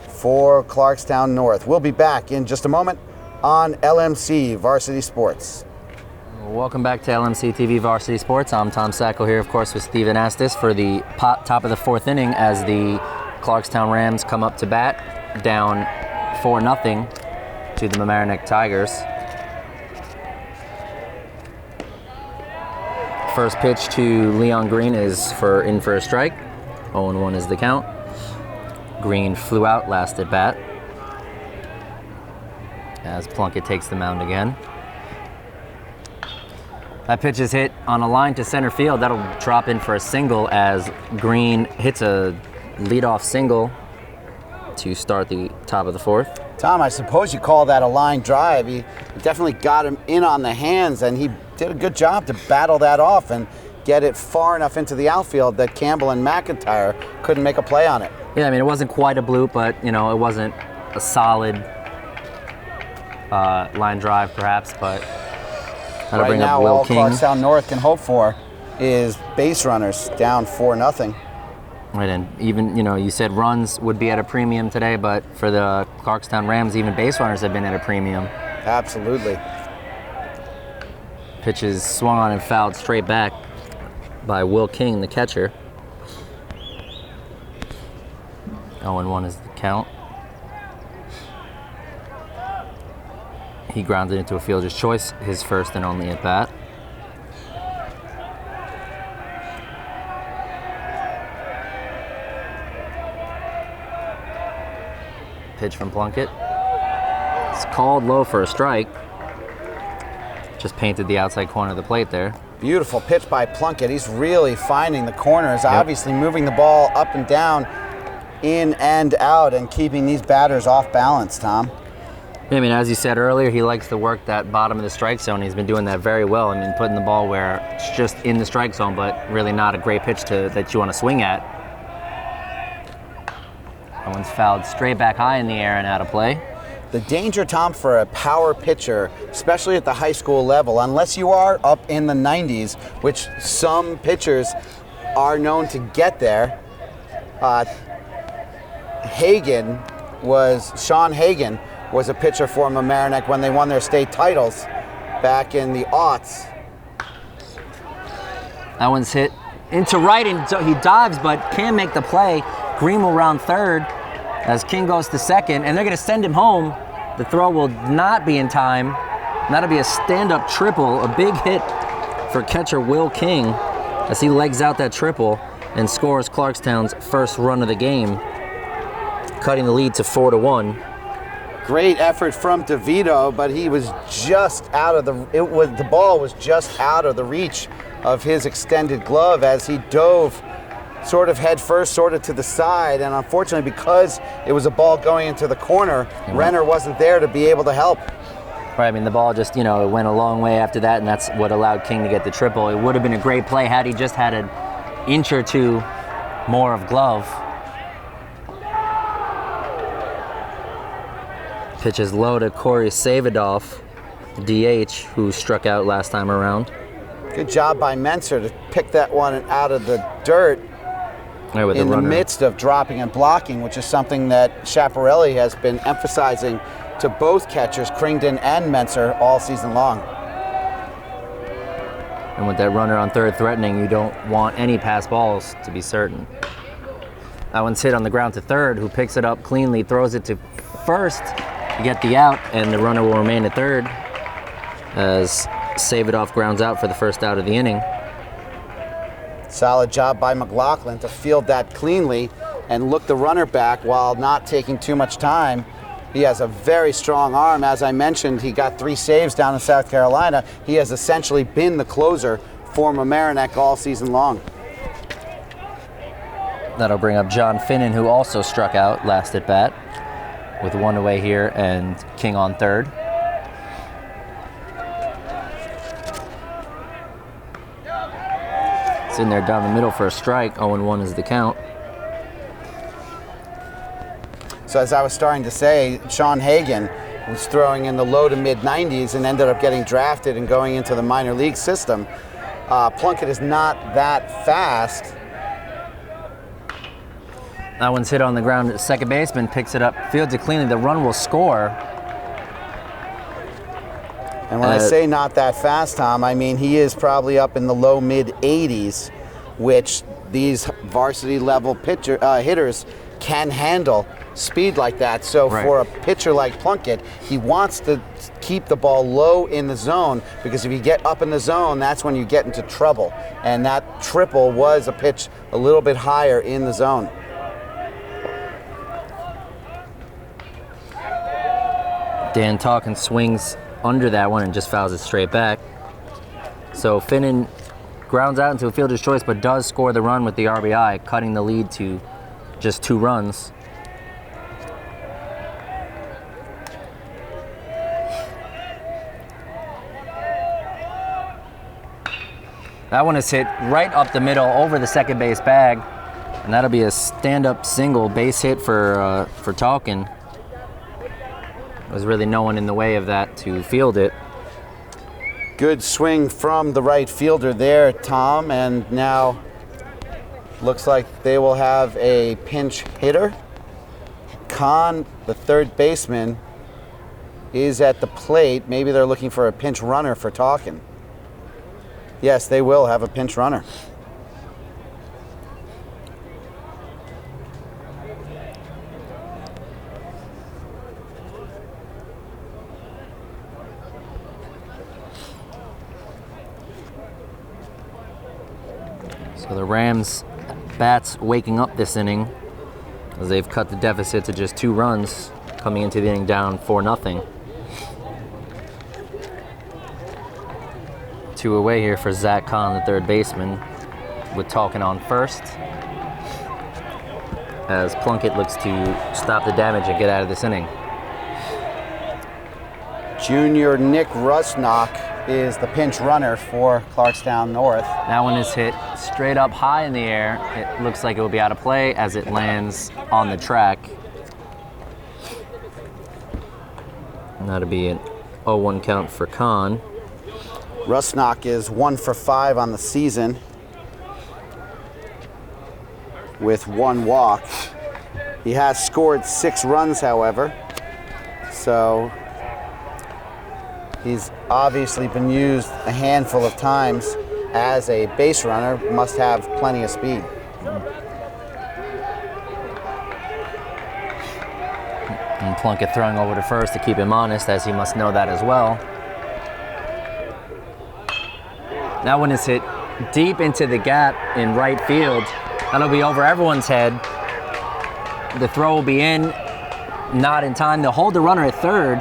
for Clarkstown North. We'll be back in just a moment on LMC Varsity Sports. Welcome back to LMC TV Varsity Sports. I'm Tom Sacco here, of course, with Steven Astis for the top of the 4th inning as the Clarkstown Rams come up to bat, down 4-0 to the Mamaroneck Tigers. First pitch to Leon Green is in for a strike. 0-1 is the count. Green flew out last at bat as Plunkett takes the mound again. That pitch is hit on a line to center field. That'll drop in for a single as Green hits a leadoff single to start the top of the fourth. Tom, I suppose you call that a line drive. He definitely got him in on the hands, and he did a good job to battle that off and get it far enough into the outfield that Campbell and McIntyre couldn't make a play on it. Yeah, I mean, it wasn't quite a bloop, but, you know, it wasn't a solid line drive, perhaps, but that'll Right bring now, up Will all King. Clarkstown North can hope for is base runners down 4-0. Right, and even, you know, you said runs would be at a premium today, but for the Clarkstown Rams, even base runners have been at a premium. Absolutely. Pitches swung on and fouled straight back by Will King, the catcher. 0-1 is the count. He grounded into a fielder's choice, his first and only at bat. Pitch from Plunkett. It's called low for a strike. Just painted the outside corner of the plate there. Beautiful pitch by Plunkett. He's really finding the corners, obviously moving the ball up and down, in and out, and keeping these batters off balance, Tom. I mean, as you said earlier, he likes to work that bottom of the strike zone. He's been doing that very well. I mean, putting the ball where it's just in the strike zone, but really not a great pitch that you want to swing at. That one's fouled straight back high in the air and out of play. The danger, Tom, for a power pitcher, especially at the high school level, unless you are up in the 90s, which some pitchers are known to get there. Sean Hagen was a pitcher for Mamaroneck when they won their state titles back in the aughts. That one's hit into right, and he dives, but can't make the play. Green will round third as King goes to second, and they're going to send him home. The throw will not be in time. That'll be a stand-up triple, a big hit for catcher Will King as he legs out that triple and scores Clarkstown's first run of the game, cutting the lead to 4-1. Great effort from DeVito, but he was just out of the ball was just out of the reach of his extended glove as he dove sort of head first, sort of to the side, and unfortunately, because it was a ball going into the corner, Renner wasn't there to be able to help. Right, I mean, the ball just, you know, it went a long way after that, and that's what allowed King to get the triple. It would have been a great play had he just had an inch or two more of glove. Pitch is low to Corey Savadoff, DH, who struck out last time around. Good job by Menser to pick that one out of the dirt in the midst of dropping and blocking, which is something that Schiaparelli has been emphasizing to both catchers, Cringdon and Menser, all season long. And with that runner on third threatening, you don't want any pass balls, to be certain. That one's hit on the ground to third, who picks it up cleanly, throws it to first to get the out, and the runner will remain at third as Savadoff grounds out for the first out of the inning. Solid job by McLaughlin to field that cleanly and look the runner back while not taking too much time. He has a very strong arm. As I mentioned, he got 3 saves down in South Carolina. He has essentially been the closer for Mamaroneck all season long. That'll bring up John Finnan, who also struck out last at bat, with 1 away here and King on third. It's in there down the middle for a strike. 0-1 is the count. So as I was starting to say, Sean Hagen was throwing in the low to mid 90s and ended up getting drafted and going into the minor league system. Plunkett is not that fast. That one's hit on the ground. Second baseman picks it up, fields it cleanly. The run will score. And when I say not that fast, Tom, I mean he is probably up in the low mid 80s, which these varsity level hitters can handle speed like that. So for a pitcher like Plunkett, he wants to keep the ball low in the zone, because if you get up in the zone, that's when you get into trouble. And that triple was a pitch a little bit higher in the zone. Dan Talkin swings under that one and just fouls it straight back. So Finnan grounds out into a fielder's choice, but does score the run with the RBI, cutting the lead to just 2 runs. That one is hit right up the middle over the second base bag, and that'll be a stand-up single base hit for Talkin. There's really no one in the way of that to field it. Good swing from the right fielder there, Tom, and now looks like they will have a pinch hitter. Khan, the third baseman, is at the plate. Maybe they're looking for a pinch runner for Talkin. Yes, they will have a pinch runner. So the Rams bats waking up this inning as they've cut the deficit to just 2 runs, coming into the inning down 4-0. 2 away here for Zach Kahn, the third baseman, with Talkin on first, as Plunkett looks to stop the damage and get out of this inning. Junior Nick Rusnock is the pinch runner for Clarkstown North. That one is hit straight up high in the air. It looks like it will be out of play as it lands on the track. And that'll be an 0-1 count for Kahn. Rusnock is 1 for 5 on the season with 1 walk. He has scored 6 runs, however, so he's obviously been used a handful of times as a base runner, must have plenty of speed. And Plunkett throwing over to first to keep him honest, as he must know that as well. That one is hit deep into the gap in right field. That'll be over everyone's head. The throw will be in, not in time. They'll hold the runner at third.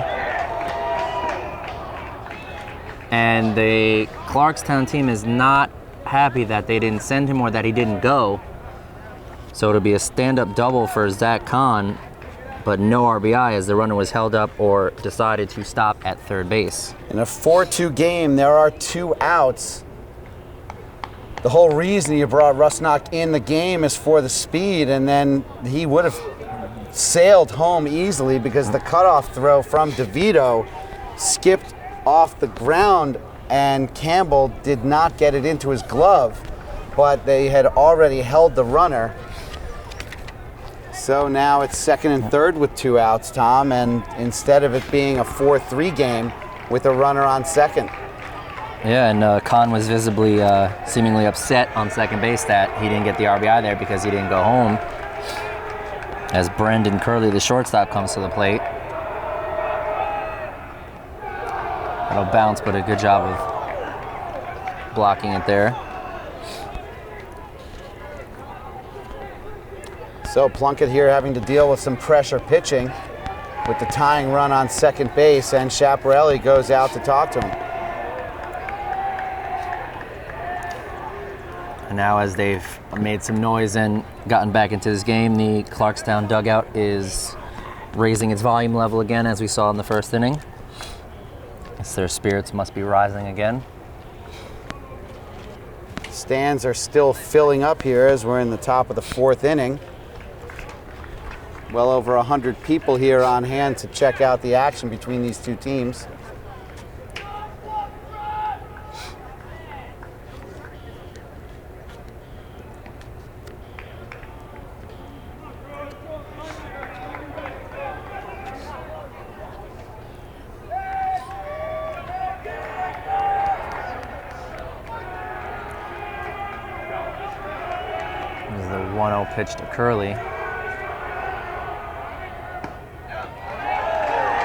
And the Clarkstown team is not happy that they didn't send him or that he didn't go. So it'll be a stand-up double for Zach Kahn, but no RBI as the runner was held up or decided to stop at third base. In a 4-2 game, there are 2 outs. The whole reason you brought Rusnock in the game is for the speed, and then he would have sailed home easily because the cutoff throw from DeVito skipped off the ground and Campbell did not get it into his glove, but they had already held the runner. So now it's second and third with 2 outs, Tom, and instead of it being a 4-3 game with a runner on second. Yeah, and Kahn was visibly, seemingly upset on second base that he didn't get the RBI there because he didn't go home. As Brendan Curley, the shortstop, comes to the plate. It'll bounce, but a good job of blocking it there. So Plunkett here having to deal with some pressure pitching with the tying run on second base, and Chaparelli goes out to talk to him. And now as they've made some noise and gotten back into this game, the Clarkstown dugout is raising its volume level again, as we saw in the first inning. As their spirits must be rising again. Stands are still filling up here as we're in the top of the 4th inning. Well over 100 people here on hand to check out the action between these 2 teams. This is the 1-0 pitch to Curley.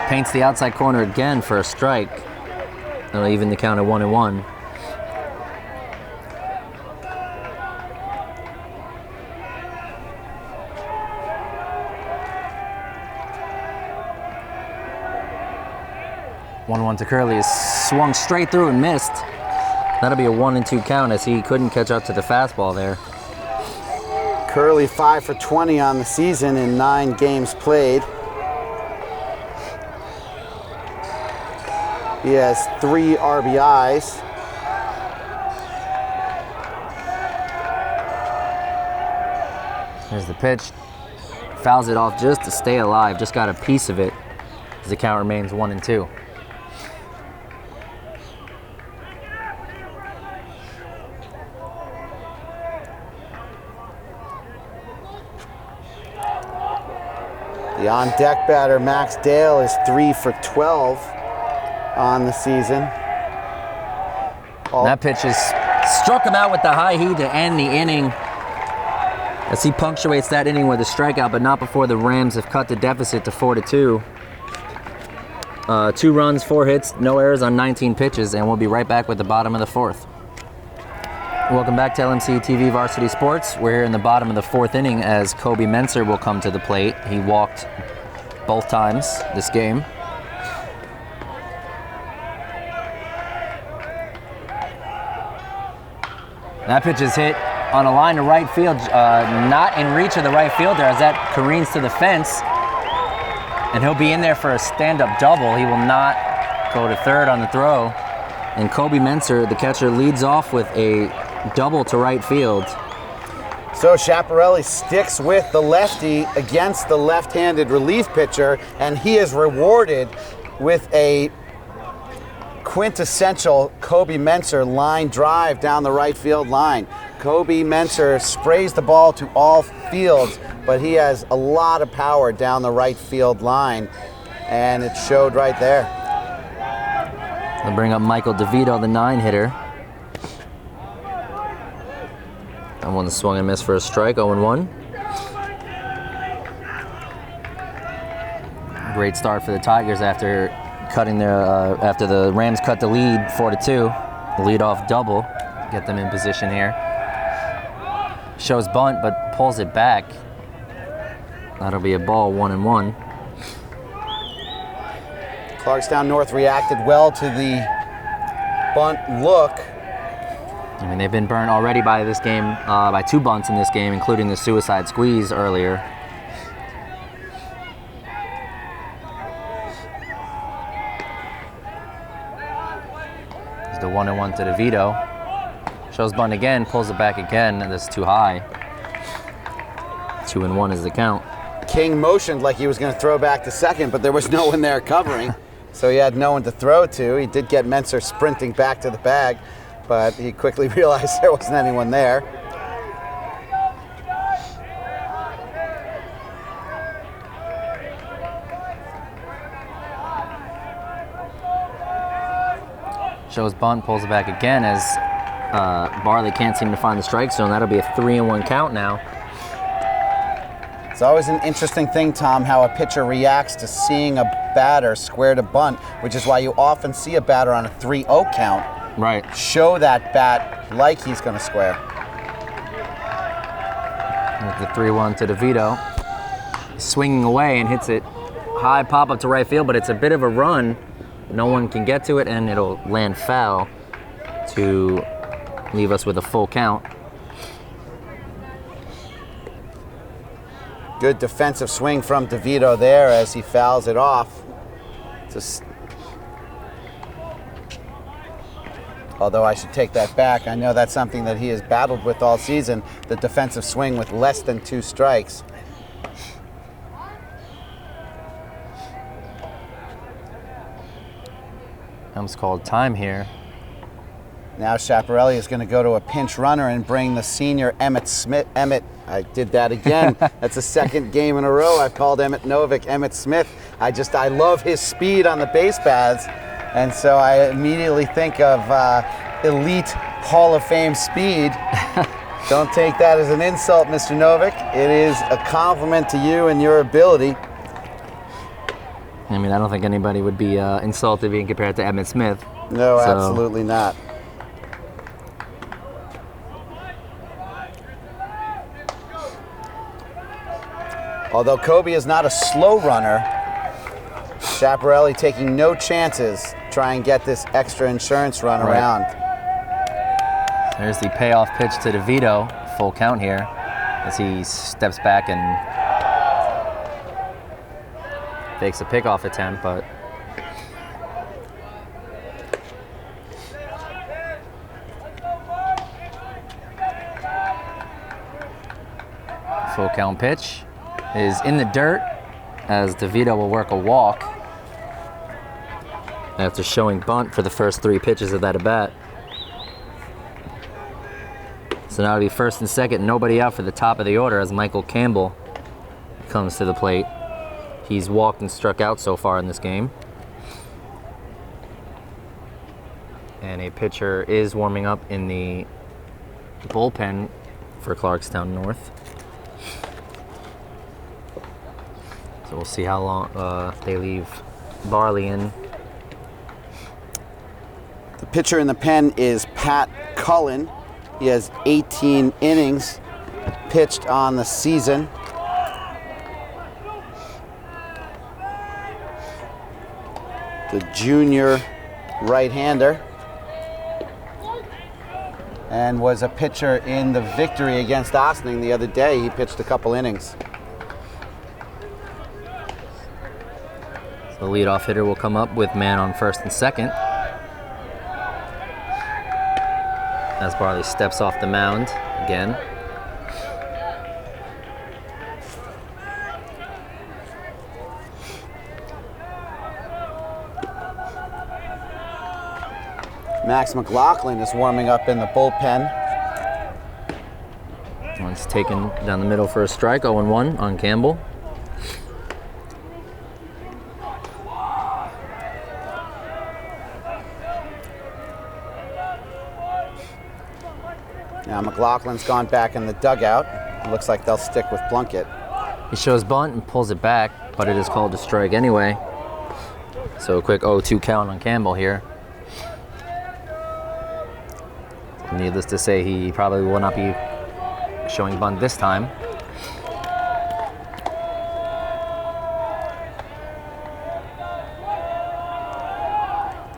Paints the outside corner again for a strike. That'll even the count at 1-1. One to Curley is swung straight through and missed. That'll be a 1-2 count as he couldn't catch up to the fastball there. Curley 5 for 20 on the season in 9 games played. He has 3 RBIs. Here's the pitch. Fouls it off just to stay alive. Just got a piece of it as the count remains 1-2. The on-deck batter, Max Dale, is 3 for 12 on the season. And that pitch is struck him out with the high heat to end the inning as he punctuates that inning with a strikeout, but not before the Rams have cut the deficit to 4-2. 2 runs, 4 hits, no errors on 19 pitches, and we'll be right back with the bottom of the 4th. Welcome back to LMC TV Varsity Sports. We're here in the bottom of the 4th inning as Kobe Menser will come to the plate. He walked both times this game. That pitch is hit on a line to right field, not in reach of the right fielder as that careens to the fence. And he'll be in there for a stand-up double. He will not go to third on the throw. And Kobe Menser, the catcher, leads off with a double to right field. So Schiaparelli sticks with the lefty against the left-handed relief pitcher, and he is rewarded with a quintessential Kobe Menser line drive down the right field line. Kobe Menser sprays the ball to all fields, but he has a lot of power down the right field line, and it showed right there. They'll bring up Michael DeVito, the 9-hitter. And one swung and missed for a strike, 0-1. Great start for the Tigers after after the Rams cut the lead 4-2. The leadoff double, get them in position here. Shows bunt, but pulls it back. That'll be a ball, 1-1. Clarkstown North reacted well to the bunt look. I mean, they've been burned already by this game, by 2 bunts in this game, including the suicide squeeze earlier. There's the 1-1 to DeVito. Shows bunt again, pulls it back again, and that's too high. 2-1 is the count. King motioned like he was going to throw back to second, but there was no one there covering, so he had no one to throw to. He did get Menser sprinting back to the bag, but he quickly realized there wasn't anyone there. Shows bunt, pulls it back again as Barley can't seem to find the strike zone. That'll be a 3-1 count now. It's always an interesting thing, Tom, how a pitcher reacts to seeing a batter square to bunt, which is why you often see a batter on a 3-0 count. Right. Show that bat like he's going to square. With the 3-1 to DeVito. Swinging away and hits it high pop up to right field, but it's a bit of a run. No one can get to it, and it'll land foul to leave us with a full count. Good defensive swing from DeVito there as he fouls it off. Although I should take that back. I know that's something that he has battled with all season, the defensive swing with less than 2 strikes. It's called time here. Now Schiaparelli is going to go to a pinch runner and bring the senior Emmett Smith. I did that again. That's the 2nd game in a row I've called Emmett Novick Emmett Smith. I love his speed on the base paths, and so I immediately think of elite Hall of Fame speed. Don't take that as an insult, Mr. Novick. It is a compliment to you and your ability. I mean, I don't think anybody would be insulted being compared to Emmett Smith. No, absolutely not. Although Kobe is not a slow runner, Schiaparelli taking no chances, try and get this extra insurance run around. There's the payoff pitch to DeVito, full count here, as he steps back and fakes a pickoff attempt, but full count pitch is in the dirt as DeVito will work a walk after showing bunt for the first 3 pitches of that at-bat. So now it'll be first and second, nobody out for the top of the order as Michael Campbell comes to the plate. He's walked and struck out so far in this game. And a pitcher is warming up in the bullpen for Clarkstown North. So we'll see how long they leave Barley in. The pitcher in the pen is Pat Cullen. He has 18 innings pitched on the season. The junior right-hander, and was a pitcher in the victory against Ossining the other day. He pitched a couple innings. The leadoff hitter will come up with man on first and second as Barley steps off the mound again. Max McLaughlin is warming up in the bullpen. One's taken down the middle for a strike, 0-1 on Campbell. Now McLaughlin's gone back in the dugout. It looks like they'll stick with Plunkett. He shows bunt and pulls it back, but it is called a strike anyway. So a quick 0-2 count on Campbell here. Needless to say, he probably will not be showing bunt this time.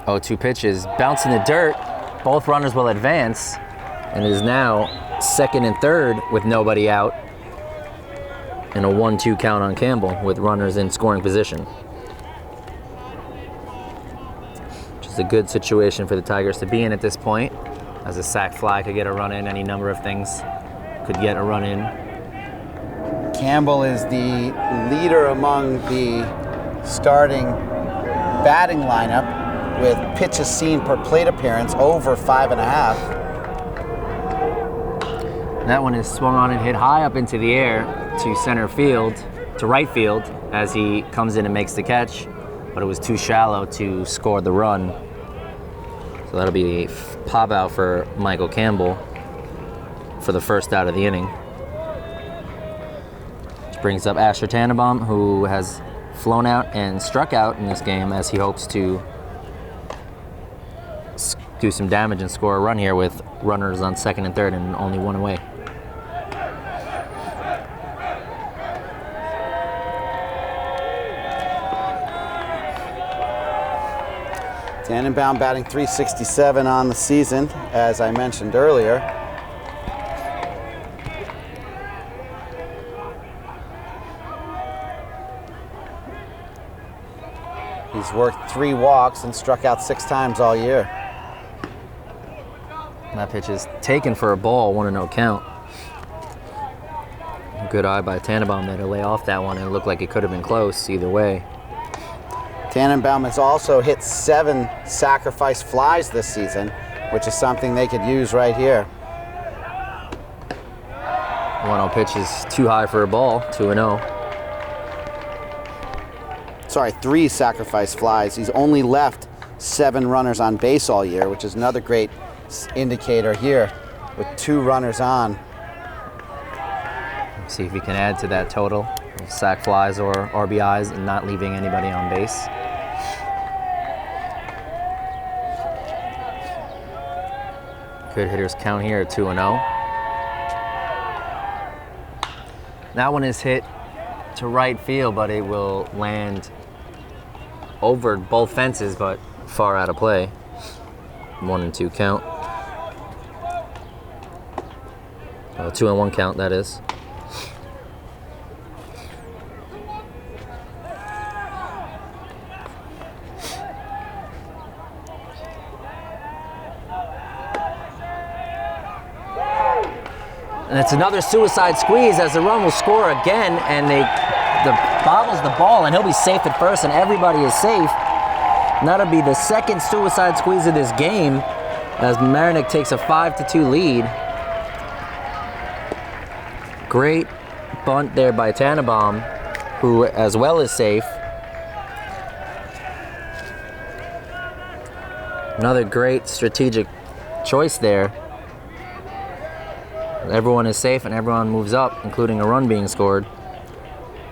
Oh, 2 pitches, bounce in the dirt. Both runners will advance, and it is now second and third with nobody out, and a 1-2 count on Campbell with runners in scoring position. Which is a good situation for the Tigers to be in at this point, as a sac fly could get a run in, any number of things could get a run in. Campbell is the leader among the starting batting lineup with pitches seen per plate appearance over 5.5. That one is swung on and hit high up into the air to center field, to right field, as he comes in and makes the catch, but it was too shallow to score the run. So that'll be a pop out for Michael Campbell for the first out of the inning. Which brings up Asher Tannenbaum, who has flown out and struck out in this game as he hopes to do some damage and score a run here with runners on second and third and only one away. Tannenbaum batting .367 on the season, as I mentioned earlier. He's worked 3 walks and struck out 6 times all year. That pitch is taken for a ball, 1-0 count. Good eye by Tannenbaum there to lay off that one, and it looked like it could have been close either way. Tannenbaum has also hit 7 sacrifice flies this season, which is something they could use right here. 1-0 pitch is too high for a ball, 2-0. Sorry, 3 sacrifice flies. He's only left 7 runners on base all year, which is another great indicator here with 2 runners on. See if he can add to that total of sac flies or RBIs and not leaving anybody on base. Good hitters count here at 2-0. That one is hit to right field, but it will land over both fences, but far out of play. 1-2 count. 2-1 count, that is. And it's another suicide squeeze as the run will score again, and the bobbles the ball, and he'll be safe at first, and everybody is safe. And that'll be the second suicide squeeze of this game as Mamaroneck takes a 5-2 lead. Great bunt there by Tannenbaum, who as well is safe. Another great strategic choice there. Everyone is safe and everyone moves up, including a run being scored.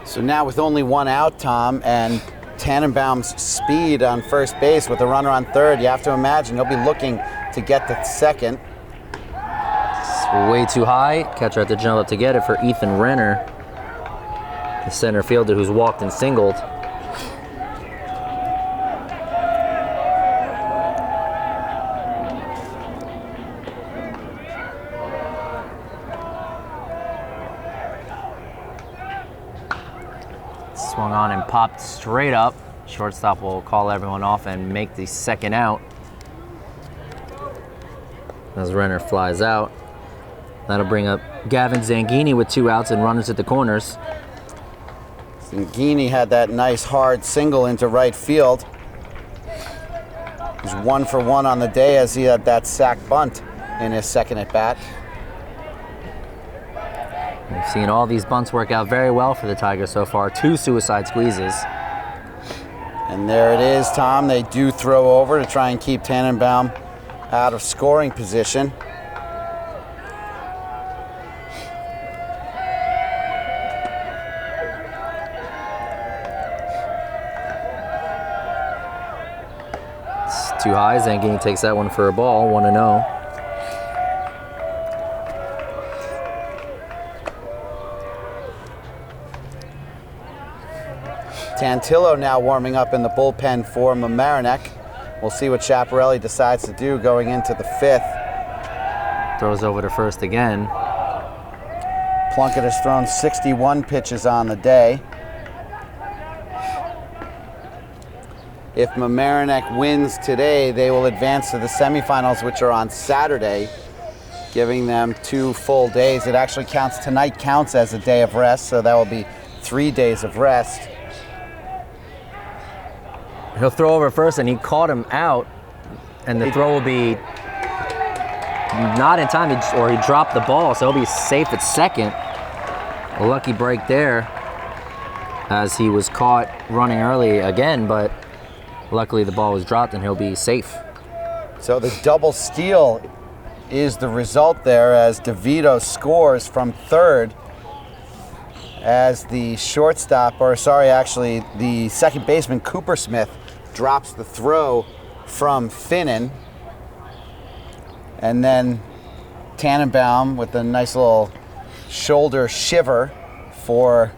So now with only one out, Tom, and Tannenbaum's speed on first base with a runner on third, you have to imagine he'll be looking to get the second. It's way too high. Catcher had to jump up to get it for Ethan Renner, the center fielder who's walked and singled. Swung on and popped straight up. Shortstop will call everyone off and make the second out as Renner flies out. That'll bring up Gavin Zanghini with 2 outs and runners at the corners. Zanghini had that nice hard single into right field. He's 1 for 1 on the day as he had that sac bunt in his second at bat. We've seen all these bunts work out very well for the Tigers so far. 2 suicide squeezes. And there it is, Tom. They do throw over to try and keep Tannenbaum out of scoring position. It's too high. Zanghini takes that one for a ball, 1-0. Tantillo now warming up in the bullpen for Mamaroneck. We'll see what Chaparelli decides to do going into the 5th. Throws over to first again. Plunkett has thrown 61 pitches on the day. If Mamaroneck wins today, they will advance to the semifinals, which are on Saturday, giving them 2 full days. It actually counts, tonight counts as a day of rest, so that will be 3 days of rest. He'll throw over first, and he caught him out, and the throw will be not in time, or he dropped the ball, so he'll be safe at second. A lucky break there, as he was caught running early again, but luckily the ball was dropped, and he'll be safe. So the double steal is the result there, as DeVito scores from third, as the shortstop, or sorry, actually the second baseman, Cooper Smith, drops the throw from Finnan. And then Tannenbaum with a nice little shoulder shiver for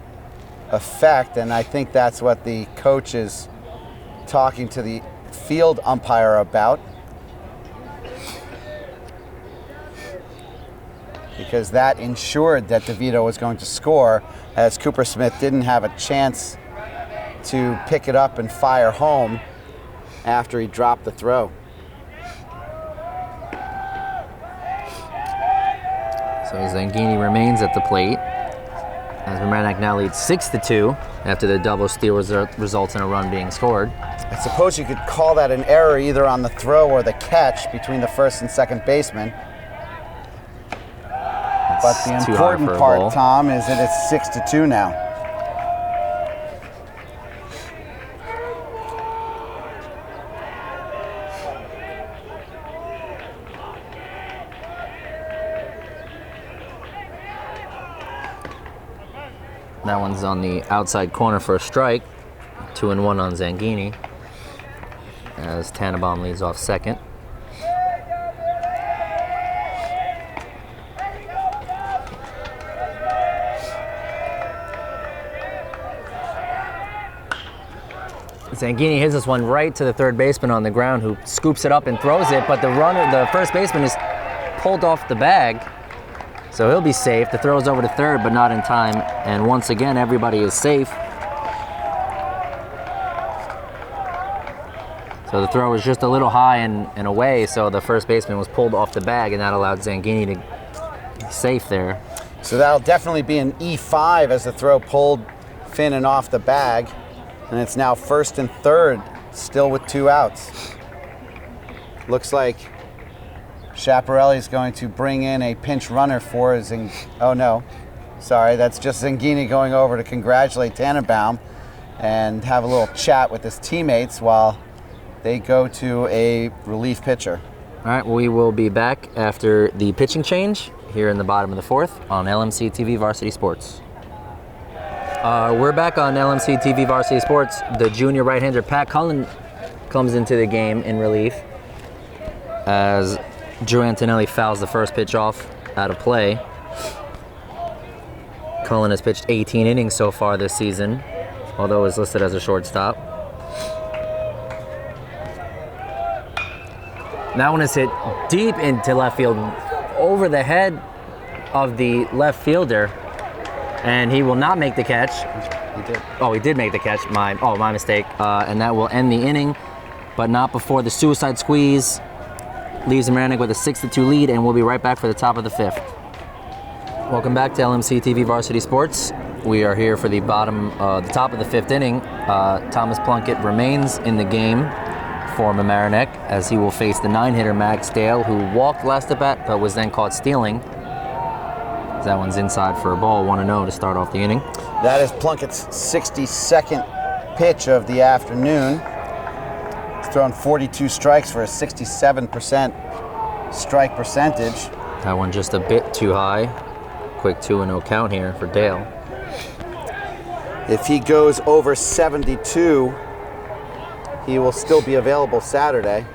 effect. And I think that's what the coach is talking to the field umpire about. Because that ensured that DeVito was going to score, as Cooper Smith didn't have a chance to pick it up and fire home after he dropped the throw. So Zanghini remains at the plate, as Mamaroneck now leads 6-2 after the double steal results in a run being scored. I suppose you could call that an error either on the throw or the catch between the first and second baseman. But the important part, Tom, is that it's 6-2 now. That one's on the outside corner for a strike. 2-1 on Zanghini, as Tannenbaum leads off second. Zanghini hits this one right to the third baseman on the ground, who scoops it up and throws it, but the first baseman is pulled off the bag, So he'll be safe. The throw's over to third, but not in time. And once again, everybody is safe. So the throw was just a little high and away, so the first baseman was pulled off the bag, and that allowed Zanghini to be safe there. So that'll definitely be an E5 as the throw pulled Finnan off the bag. And it's now first and third, still with 2 outs. Looks like Schiaparelli's going to bring in a pinch runner for oh no, sorry, that's just Zanghini going over to congratulate Tannenbaum and have a little chat with his teammates while they go to a relief pitcher. All right, we will be back after the pitching change here in the bottom of the 4th on LMC TV Varsity Sports. We're back on LMC TV Varsity Sports. The junior right-hander Pat Cullen comes into the game in relief as Drew Antonelli fouls the first pitch off out of play. Cullen has pitched 18 innings so far this season, although is listed as a shortstop. That one is hit deep into left field, over the head of the left fielder, and he will not make the catch. He did. Oh, he did make the catch. My mistake. And that will end the inning, but not before the suicide squeeze leaves Mamaroneck with a 6-2 lead, and we'll be right back for the top of the 5th. Welcome back to LMC TV Varsity Sports. We are here for the top of the 5th inning. Thomas Plunkett remains in the game for Mamaroneck as he will face the 9-hitter Max Dale, who walked last at bat but was then caught stealing. That one's inside for a ball, 1-0 to start off the inning. That is Plunkett's 62nd pitch of the afternoon. He's thrown 42 strikes for a 67% strike percentage. That one just a bit too high. Quick 2-0 count here for Dale. If he goes over 72, he will still be available Saturday.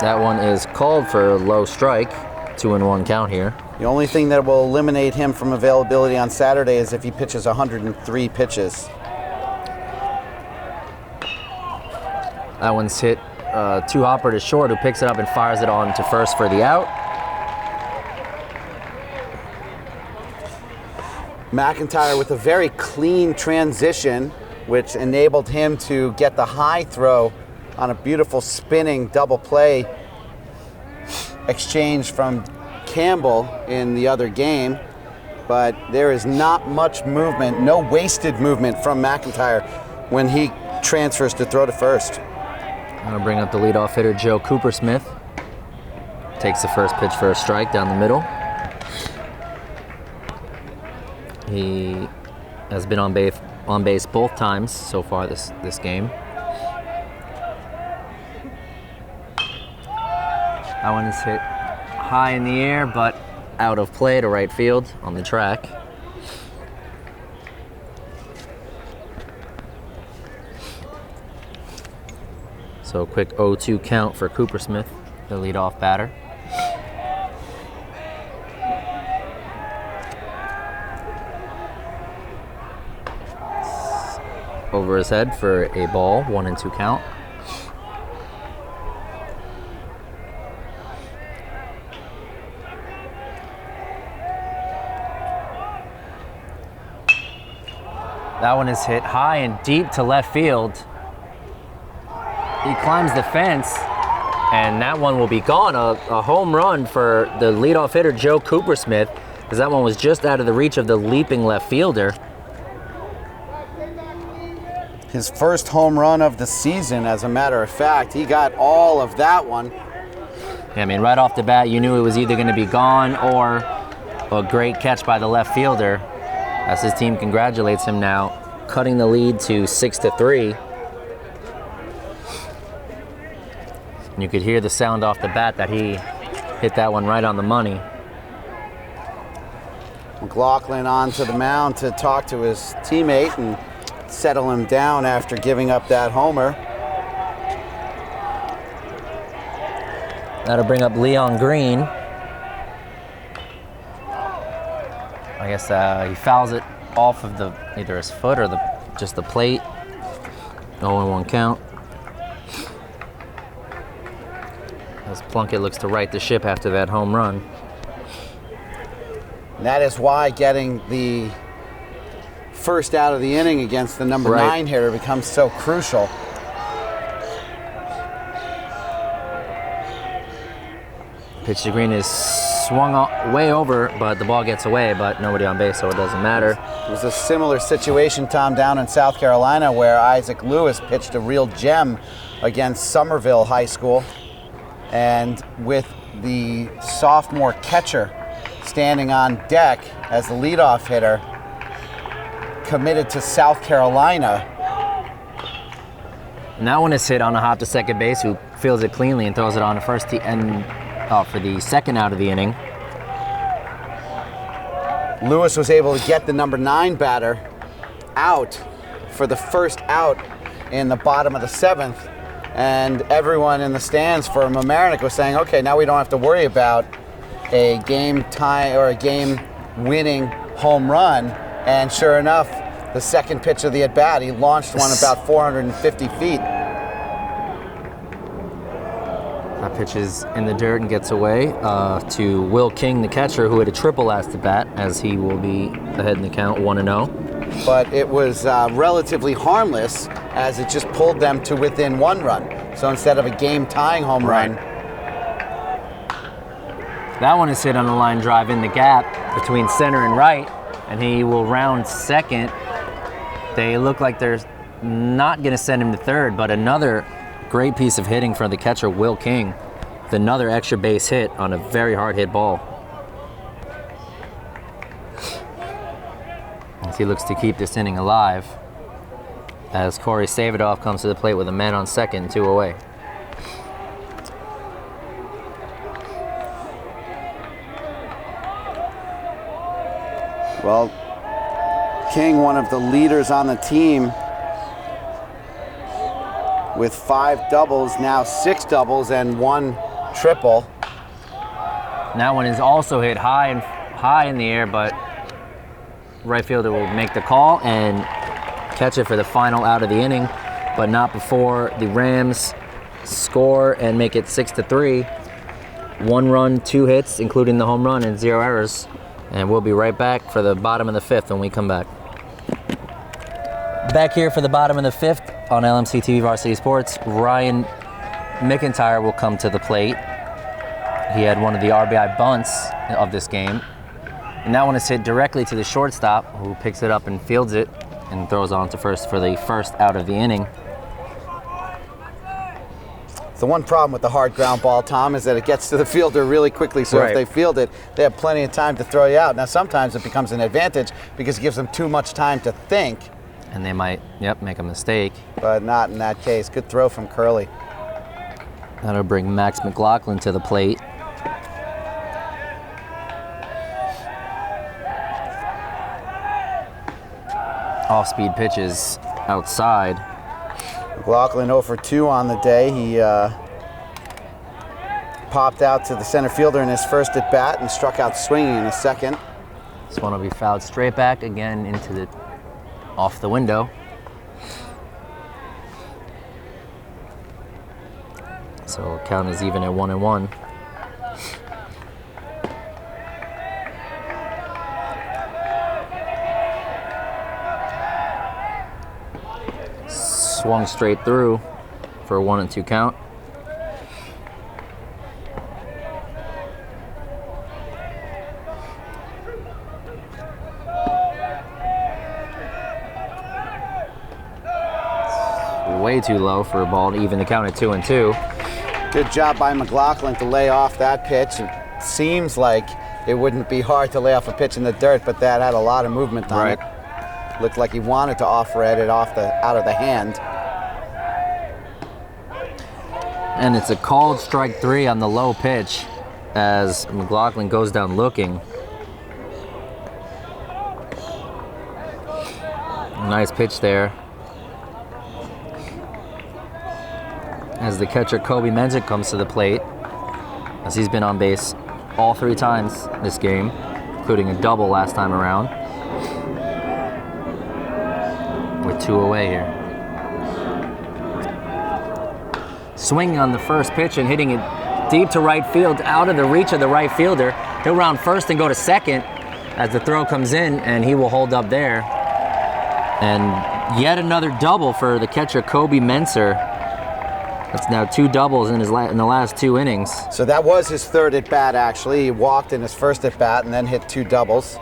That one is called for a low strike. 2-1 count here. The only thing that will eliminate him from availability on Saturday is if he pitches 103 pitches. That one's hit two hopper to short, who picks it up and fires it on to first for the out. McIntyre with a very clean transition, which enabled him to get the high throw on a beautiful spinning double play exchange from Campbell in the other game. But there is not much movement, no wasted movement from McIntyre when he transfers to throw to first. I'm going to bring up the leadoff hitter, Joe Coopersmith. Takes the first pitch for a strike down the middle. He has been on base both times so far this game. That one is hit high in the air, but out of play to right field on the track. So a quick 0-2 count for Coopersmith, the leadoff batter. Over his head for a ball, 1-2 count. That one is hit high and deep to left field. He climbs the fence, and that one will be gone. A home run for the leadoff hitter, Joe Coopersmith, because that one was just out of the reach of the leaping left fielder. His first home run of the season, as a matter of fact. He got all of that one. Yeah, I mean, right off the bat, you knew it was either going to be gone or a great catch by the left fielder, as his team congratulates him now, cutting the lead to 6-3. You could hear the sound off the bat that he hit that one right on the money. McLaughlin onto the mound to talk to his teammate and settle him down after giving up that homer. That'll bring up Leon Green. I guess he fouls it off of either his foot or just the plate. 0-1 count. As Plunkett looks to right the ship after that home run. And that is why getting the first out of the inning against the number 9 hitter becomes so crucial. Pitch to Green is swung way over, but the ball gets away, but nobody on base, so it doesn't matter. It was a similar situation, Tom, down in South Carolina, where Isaac Lewis pitched a real gem against Somerville High School. And with the sophomore catcher standing on deck as the leadoff hitter, committed to South Carolina. And that one is hit on a hop to second base, who fields it cleanly and throws it on to first for the second out of the inning. Lewis was able to get the number 9 batter out for the first out in the bottom of the 7th, and everyone in the stands for Mamaroneck was saying, okay, now we don't have to worry about a game tie or a game winning home run. And sure enough, the second pitch of the at-bat, he launched one about 450 feet. That pitch is in the dirt and gets away to Will King, the catcher, who had a triple last at bat, as he will be ahead in the count, 1-0. But it was relatively harmless, as it just pulled them to within 1 run. So instead of a game-tying home run. That one is hit on a line drive in the gap between center and right, and he will round second. They look like they're not going to send him to third, but another great piece of hitting for the catcher, Will King, with another extra base hit on a very hard hit ball. As he looks to keep this inning alive, as Corey Savadoff comes to the plate with a man on second, 2 away. Well, King, one of the leaders on the team, with 5 doubles, now 6 doubles and 1 triple. And that one is also hit high in the air, but right fielder will make the call and catch it for the final out of the inning, but not before the Rams score and make it 6-3. 1 run, 2 hits, including the home run, and 0 errors. And we'll be right back for the bottom of the 5th when we come back. Back here for the bottom of the 5th on LMC TV Varsity Sports, Ryan McIntyre will come to the plate. He had one of the RBI bunts of this game. And that one is hit directly to the shortstop, who picks it up and fields it and throws on to first for the first out of the inning. The one problem with the hard ground ball, Tom, is that it gets to the fielder really quickly. So if they field it, they have plenty of time to throw you out. Now, sometimes it becomes an advantage because it gives them too much time to think. And they might, make a mistake. But not in that case. Good throw from Curley. That'll bring Max McLaughlin to the plate. Off-speed pitches outside. McLaughlin 0 for 2 on the day. He popped out to the center fielder in his first at bat and struck out swinging in his second. This one will be fouled straight back again into the off the window. So count is even at 1-1. Swung straight through for a 1-2 count. Way too low for a ball to even the count at 2-2. Good job by McLaughlin to lay off that pitch. It seems like it wouldn't be hard to lay off a pitch in the dirt, but that had a lot of movement on it. Looked like he wanted to off-red it out of the hand. And it's a called strike 3 on the low pitch as McLaughlin goes down looking. Nice pitch there. As the catcher Kobe Menzik comes to the plate, as he's been on base all 3 times this game, including a double last time around. With 2 away here. Swinging on the first pitch and hitting it deep to right field, out of the reach of the right fielder. He'll round first and go to second. as the throw comes in, and he will hold up there. And yet another double for the catcher, Kobe Menser. That's now 2 doubles in the last 2 innings. So that was his 3rd at bat, actually. He walked in his 1st at bat and then hit 2 doubles.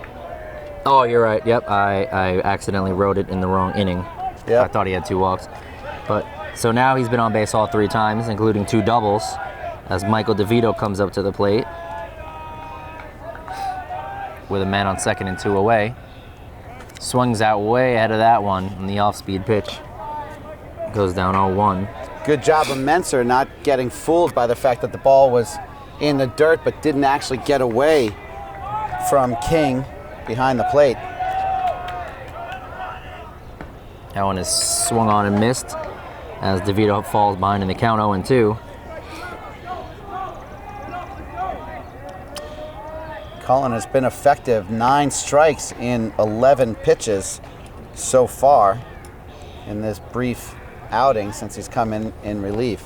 Oh, you're right. Yep, I accidentally wrote it in the wrong inning. Yep. I thought he had 2 walks. But so now he's been on base all 3 times, including 2 doubles, as Michael DeVito comes up to the plate with a man on second and 2 away. Swings out way ahead of that one on the off-speed pitch. Goes down 0-1. Good job of Menser not getting fooled by the fact that the ball was in the dirt but didn't actually get away from King behind the plate. That one is swung on and missed as DeVito falls behind in the count 0-2. Cullen has been effective, 9 strikes in 11 pitches so far in this brief outing since he's come in relief.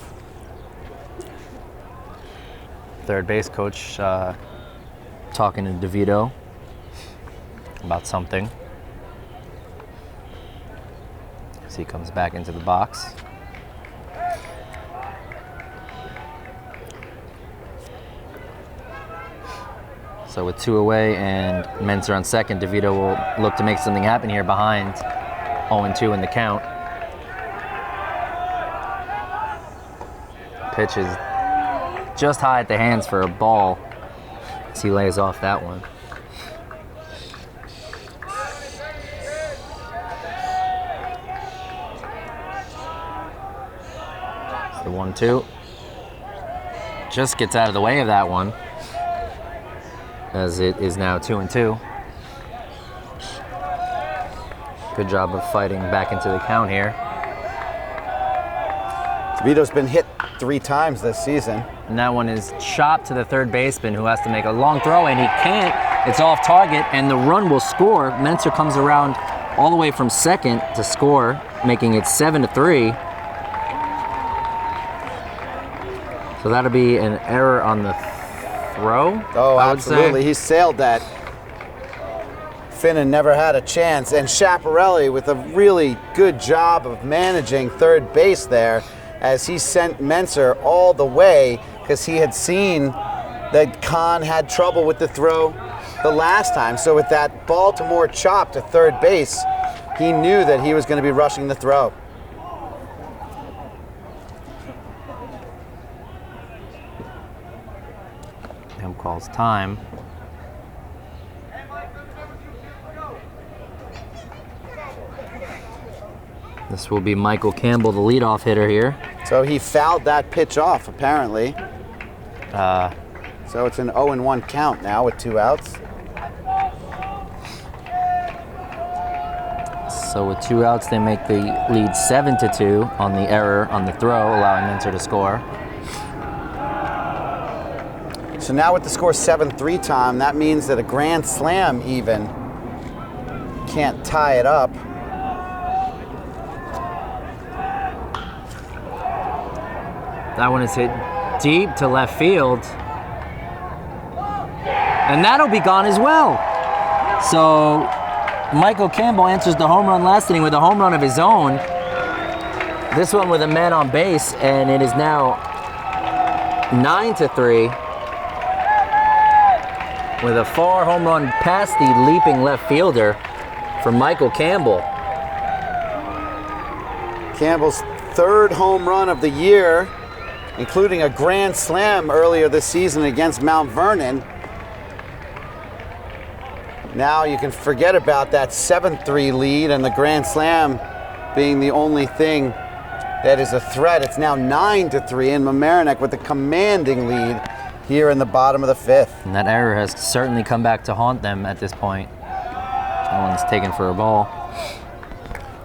Third base coach talking to DeVito about something as he comes back into the box. So with 2 away and Menser on second, DeVito will look to make something happen here behind 0-2 in the count. Pitch is just high at the hands for a ball as he lays off that one. It's the 1-2. Just gets out of the way of that one, as it is now 2-2. Good job of fighting back into the count here. DeVito's been hit 3 times this season. And that one is chopped to the third baseman, who has to make a long throw, and he can't. It's off target, and the run will score. Menser comes around all the way from second to score, making it 7-3. So that'll be an error on the throw. Oh, I would absolutely. say. He sailed that. Finnan never had a chance, and Schiaparelli with a really good job of managing third base there as he sent Menser all the way because he had seen that Kahn had trouble with the throw the last time. So with that Baltimore chop to third base, he knew that he was going to be rushing the throw. Him calls time. This will be Michael Campbell, the leadoff hitter here. So he fouled that pitch off, apparently. So it's an 0-1 count now with 2 outs. So with 2 outs, they make the lead 7-2 on the error on the throw, allowing Menser to score. So now with the score 7-3, Tom, that means that a grand slam even can't tie it up. That one is hit deep to left field. And that'll be gone as well. So Michael Campbell answers the home run last inning with a home run of his own. This one with a man on base, and it is now 9-3 with a far home run past the leaping left fielder for Michael Campbell. Campbell's 3rd home run of the year, including a grand slam earlier this season against Mount Vernon. Now you can forget about that 7-3 lead and the grand slam being the only thing that is a threat. It's now 9-3 in Mamaroneck with a commanding lead here in the bottom of the 5th. And that error has certainly come back to haunt them at this point. That one's taken for a ball.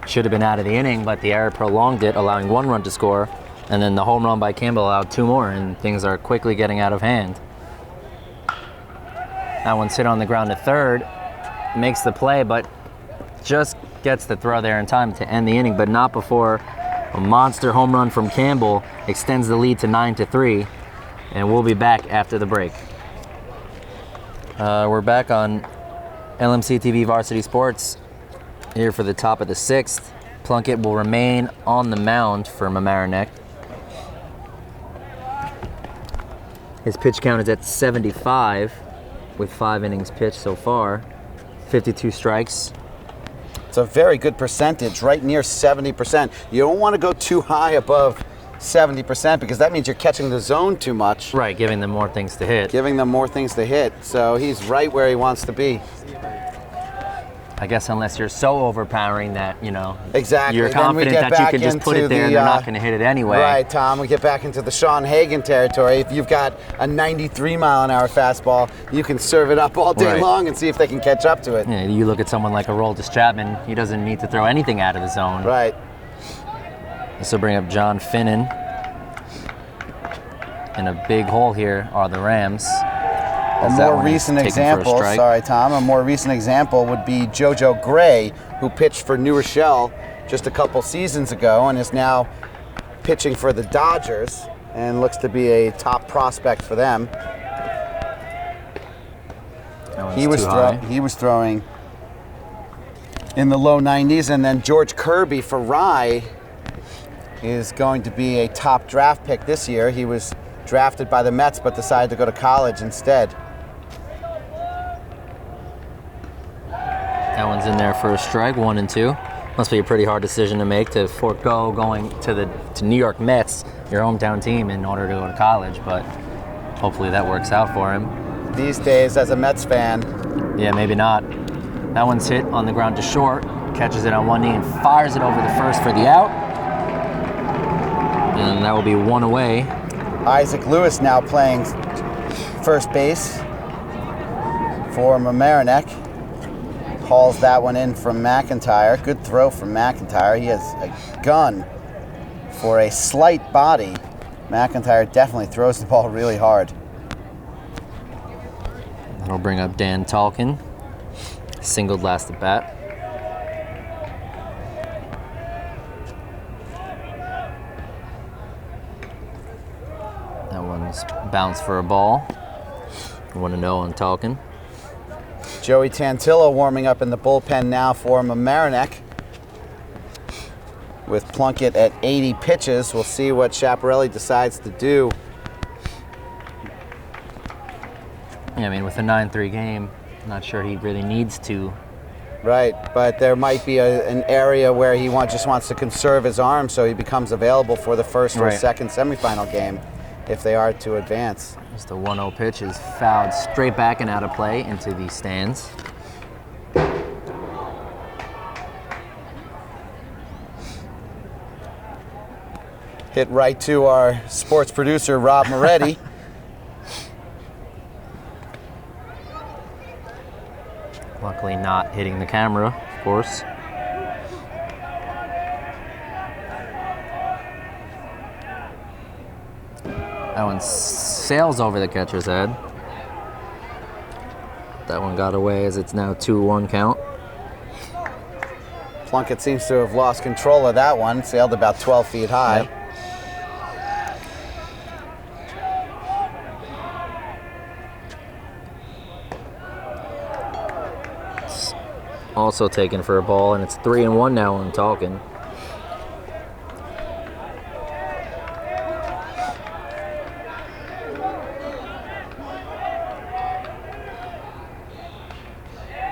Should have been out of the inning, but the error prolonged it, allowing 1 run to score. And then the home run by Campbell allowed 2 more, and things are quickly getting out of hand. That one's hit on the ground to third, makes the play, but just gets the throw there in time to end the inning, but not before a monster home run from Campbell extends the lead to 9-3, and we'll be back after the break. We're back on LMC TV Varsity Sports here for the top of the 6th. Plunkett will remain on the mound for Mamaroneck. His pitch count is at 75 with 5 innings pitched so far. 52 strikes. It's a very good percentage, right near 70%. You don't want to go too high above 70% because that means you're catching the zone too much. Right, giving them more things to hit. Giving them more things to hit. So he's right where he wants to be. I guess unless you're so overpowering that, you know, exactly. you're confident that you can just put it there and they're not going to hit it anyway. Right, Tom. We get back into the Sean Hagen territory. If you've got a 93-mile-an-hour fastball, you can serve it up all day long and see if they can catch up to it. Yeah, you look at someone like Aroldis Chapman, he doesn't need to throw anything out of the zone. Right. This will bring up John Finnan. And a big hole here are the Rams. A more recent example, sorry Tom, a more recent example would be JoJo Gray, who pitched for New Rochelle just a couple seasons ago and is now pitching for the Dodgers and looks to be a top prospect for them. He was throwing in the low 90s, and then George Kirby for Rye is going to be a top draft pick this year. He was drafted by the Mets but decided to go to college instead. That one's in there for a strike, 1 and 2. Must be a pretty hard decision to make to forego going to New York Mets, your hometown team, in order to go to college, but hopefully that works out for him. These days, as a Mets fan. Yeah, maybe not. That one's hit on the ground to short, catches it on one knee and fires it over the first for the out. And that will be 1 away. Isaac Lewis now playing first base for Mamaroneck. Hauls that one in from McIntyre. Good throw from McIntyre. He has a gun for a slight body. McIntyre definitely throws the ball really hard. That'll bring up Dan Talkin. Singled last at bat. That one's bounced for a ball. 1-0 on Talkin. Joey Tantillo warming up in the bullpen now for Mamaroneck. With Plunkett at 80 pitches, we'll see what Schiaparelli decides to do. Yeah, I mean, with a 9-3 game, I'm not sure he really needs to. Right, but there might be an area where he just wants to conserve his arm so he becomes available for the first or second semifinal game if they are to advance. Just a 1-0 pitch is fouled straight back and out of play into the stands. Hit right to our sports producer, Rob Moretti. Luckily not hitting the camera, of course. That one sails over the catcher's head. That one got away as it's now 2-1 count. Plunkett seems to have lost control of that one. Sailed about 12 feet high. Yep. Also taken for a ball, and it's 3-1 now on Talkin.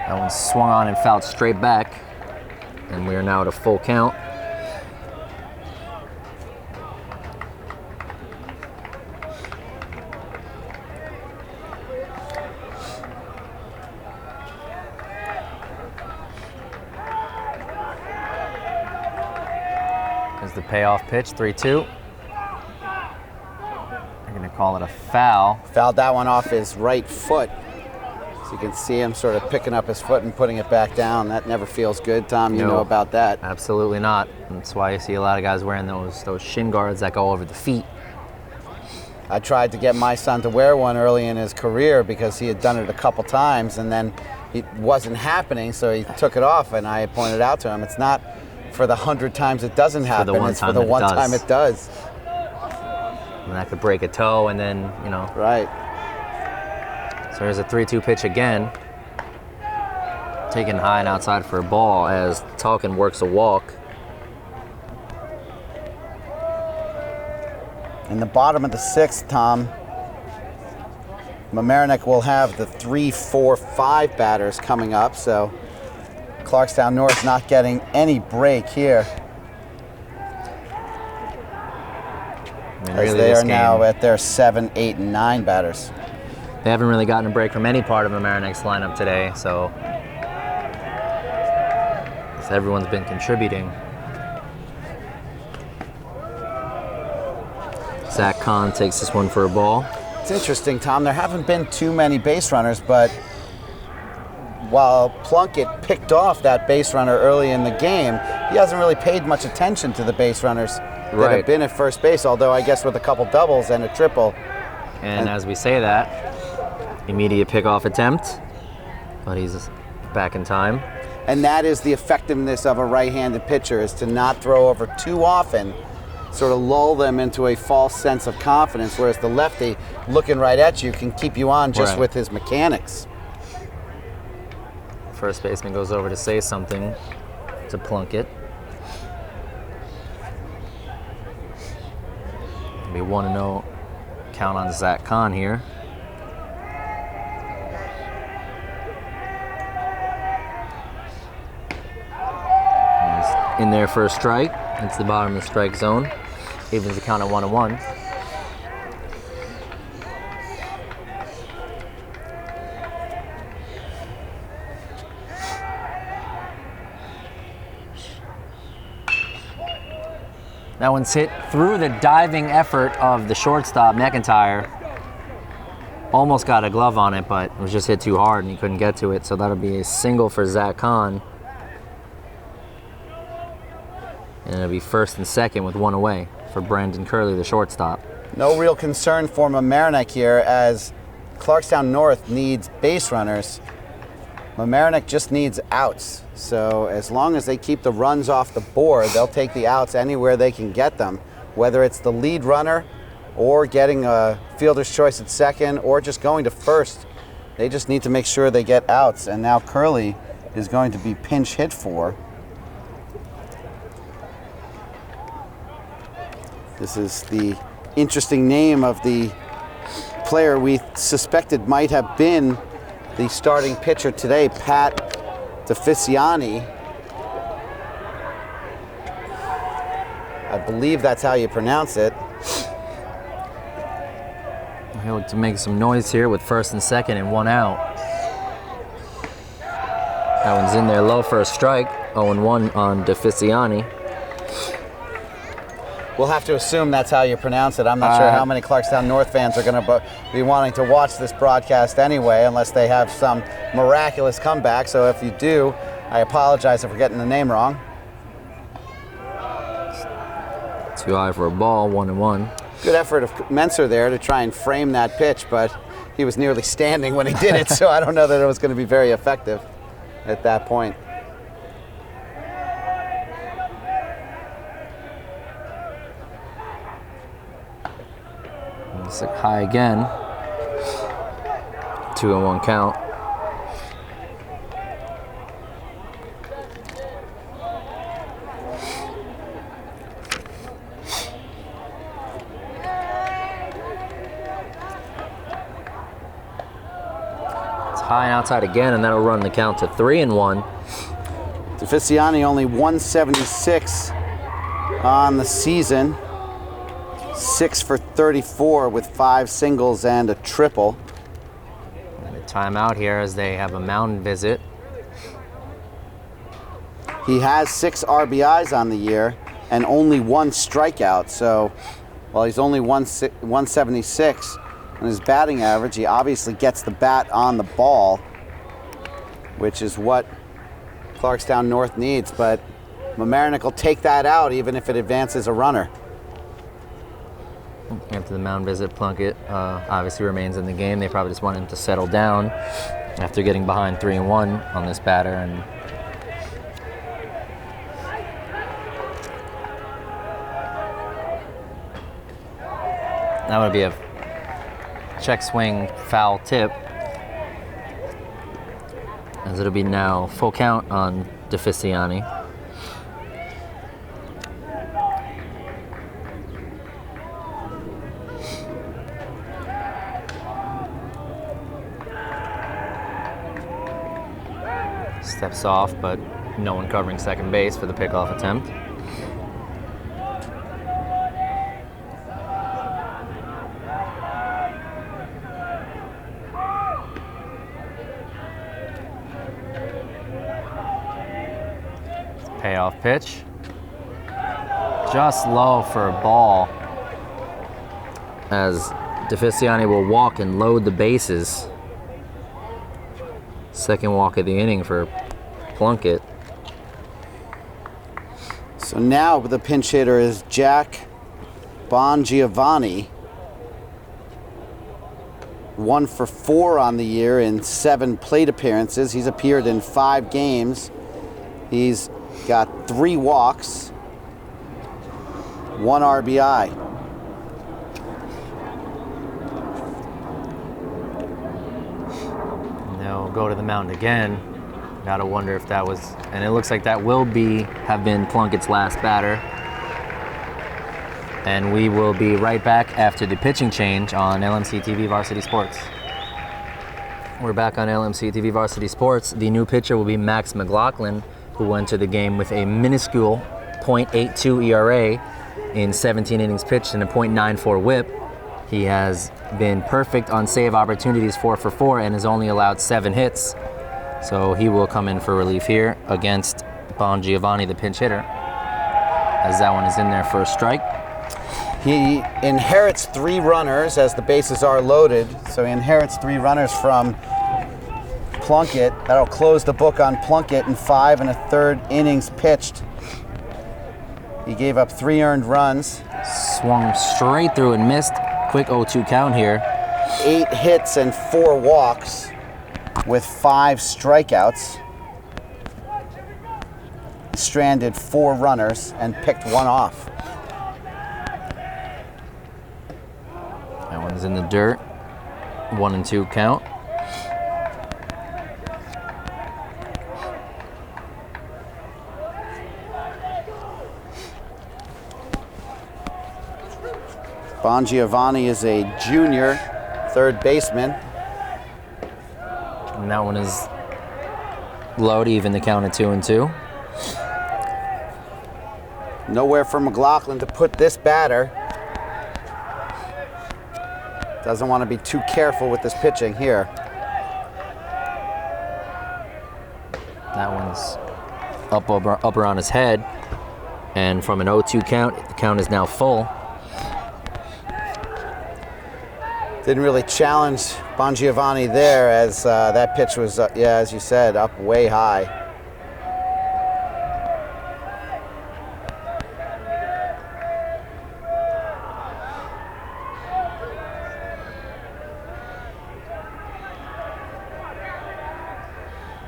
That one swung on and fouled straight back, and we are now at a full count. There's the payoff pitch, 3-2. They're going to call it a foul. Fouled that one off his right foot. So you can see him sort of picking up his foot and putting it back down. That never feels good, Tom. You know about that. Absolutely not. That's why you see a lot of guys wearing those shin guards that go over the feet. I tried to get my son to wear one early in his career because he had done it a couple times, and then it wasn't happening, so he took it off, and I pointed out to him, it's not for the 100 times it doesn't happen, it's for the one time it does. And that could break a toe, and then, you know. Right. So there's a 3-2 pitch again. taken high and outside for a ball as Talkin works a walk. In the bottom of the 6th, Tom, Mamaroneck will have the 3, 4, 5 batters coming up, so Clarkstown North not getting any break here. As they are now at their 7, 8, and 9 batters. They haven't really gotten a break from any part of Mamaroneck's lineup today, so everyone's been contributing. Zach Kahn takes this one for a ball. It's interesting, Tom. There haven't been too many base runners, but while Plunkett picked off that base runner early in the game, he hasn't really paid much attention to the base runners that have been at first base, although I guess with a couple doubles and a triple. And as we say that, immediate pickoff attempt, but he's back in time. And that is the effectiveness of a right-handed pitcher, is to not throw over too often, sort of lull them into a false sense of confidence, whereas the lefty looking right at you can keep you on just with his mechanics. First baseman goes over to say something to Plunkett. Be 1-0 count on Zach Kahn here. He's in there for a strike. It's the bottom of the strike zone. Evens the count at 1-1. That one's hit through the diving effort of the shortstop, McIntyre. Almost got a glove on it, but it was just hit too hard and he couldn't get to it. So that'll be a single for Zach Kahn. And it'll be first and second with one away for Brandon Curley, the shortstop. No real concern for Mamaroneck here, as Clarkstown North needs base runners. Mamaroneck just needs outs. So as long as they keep the runs off the board, they'll take the outs anywhere they can get them, whether it's the lead runner or getting a fielder's choice at second or just going to first. They just need to make sure they get outs. And now Curley is going to be pinch hit for. This is the interesting name of the player we suspected might have been the starting pitcher today, Pat DeFiciani. I believe that's how you pronounce it. He'll look to make some noise here with first and second and one out. That one's in there low for a strike. 0-1 on DeFiciani. We'll have to assume that's how you pronounce it. I'm not sure how many Clarkstown North fans are going to be wanting to watch this broadcast anyway, unless they have some miraculous comeback. So if you do, I apologize if we're getting the name wrong. Too high for a ball, 1-1. Good effort of Menser there to try and frame that pitch, but he was nearly standing when he did it, so I don't know that it was going to be very effective at that point. High again. 2-1 count. It's high and outside again, and that'll run the count to 3-1. DeFiciani only 176 on the season. 6 for 34 with 5 singles and a triple. And a timeout here as they have a mound visit. He has 6 RBIs on the year and only 1 strikeout. So while he's only 176 on his batting average, he obviously gets the bat on the ball, which is what Clarkstown North needs. But Mamaroneck will take that out even if it advances a runner. After the mound visit, Plunkett obviously remains in the game. They probably just want him to settle down after getting behind 3-1 on this batter. And that would be a check swing foul tip as it'll be now full count on DeFissiani. Steps off, but no one covering second base for the pickoff attempt. Payoff pitch. Just low for a ball, as DeFissiani will walk and load the bases. Second walk of the inning for Plunkett. So now the pinch hitter is Jack Bongiovanni. 1 for 4 on the year in 7 plate appearances. He's appeared in 5 games. He's got 3 walks, 1 RBI. And they'll go to the mound again. Gotta wonder if that was, and it looks like that will have been Plunkett's last batter. And we will be right back after the pitching change on LMC TV Varsity Sports. We're back on LMC TV Varsity Sports. The new pitcher will be Max McLaughlin, who will enter the game with a minuscule .82 ERA in 17 innings pitched and a .94 WHIP. He has been perfect on save opportunities, 4 for 4, and has only allowed 7 hits. So he will come in for relief here against Bongiovanni, the pinch hitter, as that one is in there for a strike. He inherits 3 runners as the bases are loaded. So he inherits 3 runners from Plunkett. That'll close the book on Plunkett in 5 1/3 innings pitched. He gave up 3 earned runs. Swung straight through and missed. Quick 0-2 count here. 8 hits and 4 walks with 5 strikeouts. Stranded 4 runners and picked 1 off. That one's in the dirt. 1-2 count. Bongiovanni is a junior third baseman. And that one is low to even the count at 2-2. Nowhere for McLaughlin to put this batter. Doesn't want to be too careful with this pitching here. That one's up around his head. And from an 0-2 count, the count is now full. Didn't really challenge Bongiovanni there, as that pitch was, as you said, up way high.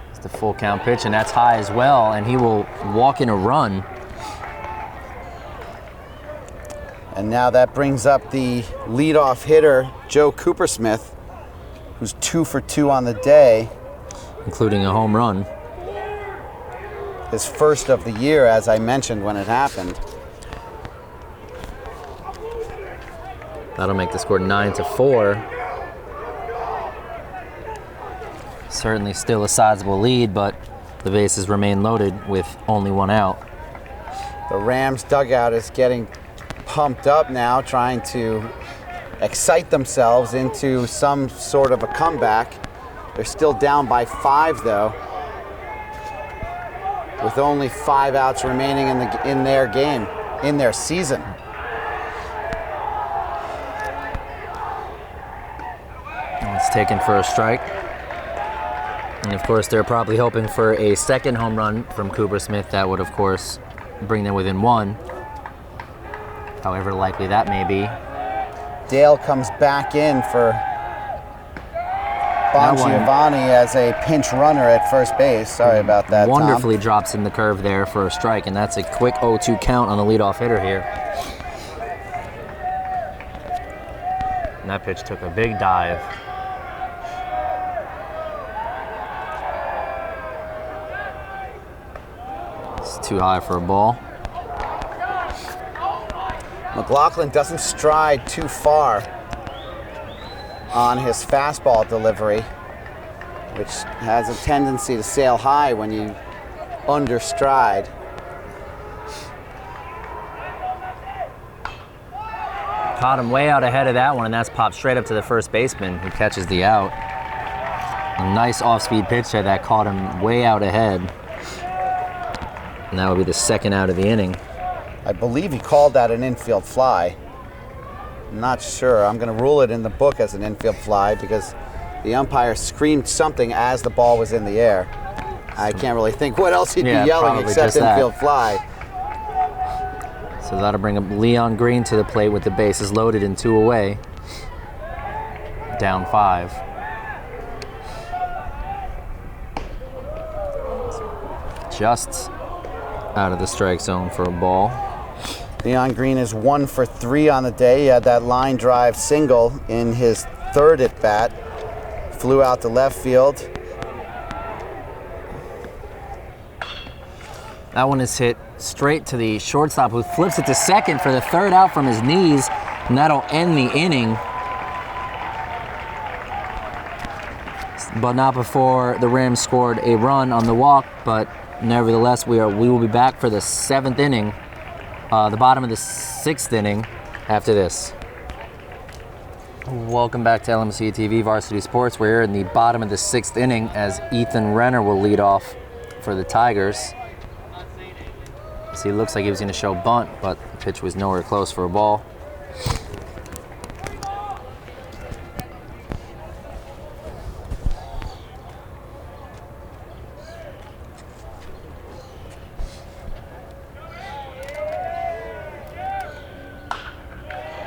It's the full count pitch, and that's high as well, and he will walk in a run. And now that brings up the leadoff hitter, Joe Coopersmith, who's 2 for 2 on the day. Including a home run. His first of the year, as I mentioned when it happened. That'll make the score 9-4. Certainly still a sizable lead, but the bases remain loaded with only 1 out. The Rams dugout is getting pumped up now, trying to excite themselves into some sort of a comeback. They're still down by 5 though, with only 5 outs remaining in their game, in their season. It's taken for a strike. And of course they're probably hoping for a second home run from Coopersmith. That would of course bring them within 1. However likely that may be. Dale comes back in for Bongiovanni as a pinch runner at first base. Sorry about that, Wonderfully Tom. drops in the curve there for a strike, and that's a quick 0-2 count on the leadoff hitter here. And that pitch took a big dive. It's too high for a ball. McLaughlin doesn't stride too far on his fastball delivery, which has a tendency to sail high when you understride. Caught him way out ahead of that one, and that's popped straight up to the first baseman, who catches the out. A nice off-speed pitch there that caught him way out ahead. And that would be the second out of the inning. I believe he called that an infield fly. I'm not sure. I'm going to rule it in the book as an infield fly because the umpire screamed something as the ball was in the air. I can't really think what else he'd be yelling except infield fly. So that'll bring up Leon Green to the plate with the bases loaded and 2 away. Down 5. Just out of the strike zone for a ball. Leon Green is 1 for 3 on the day. He had that line drive single in his 3rd at bat. Flew out to left field. That one is hit straight to the shortstop, who flips it to second for the 3rd out from his knees, and that'll end the inning. But not before the Rams scored a run on the walk, but nevertheless, we will be back for the 7th inning, the bottom of the 6th inning after this. Welcome back to LMC TV Varsity Sports. We're here in the bottom of the 6th inning as Ethan Renner will lead off for the Tigers. So he looks like he was going to show bunt, but the pitch was nowhere close for a ball.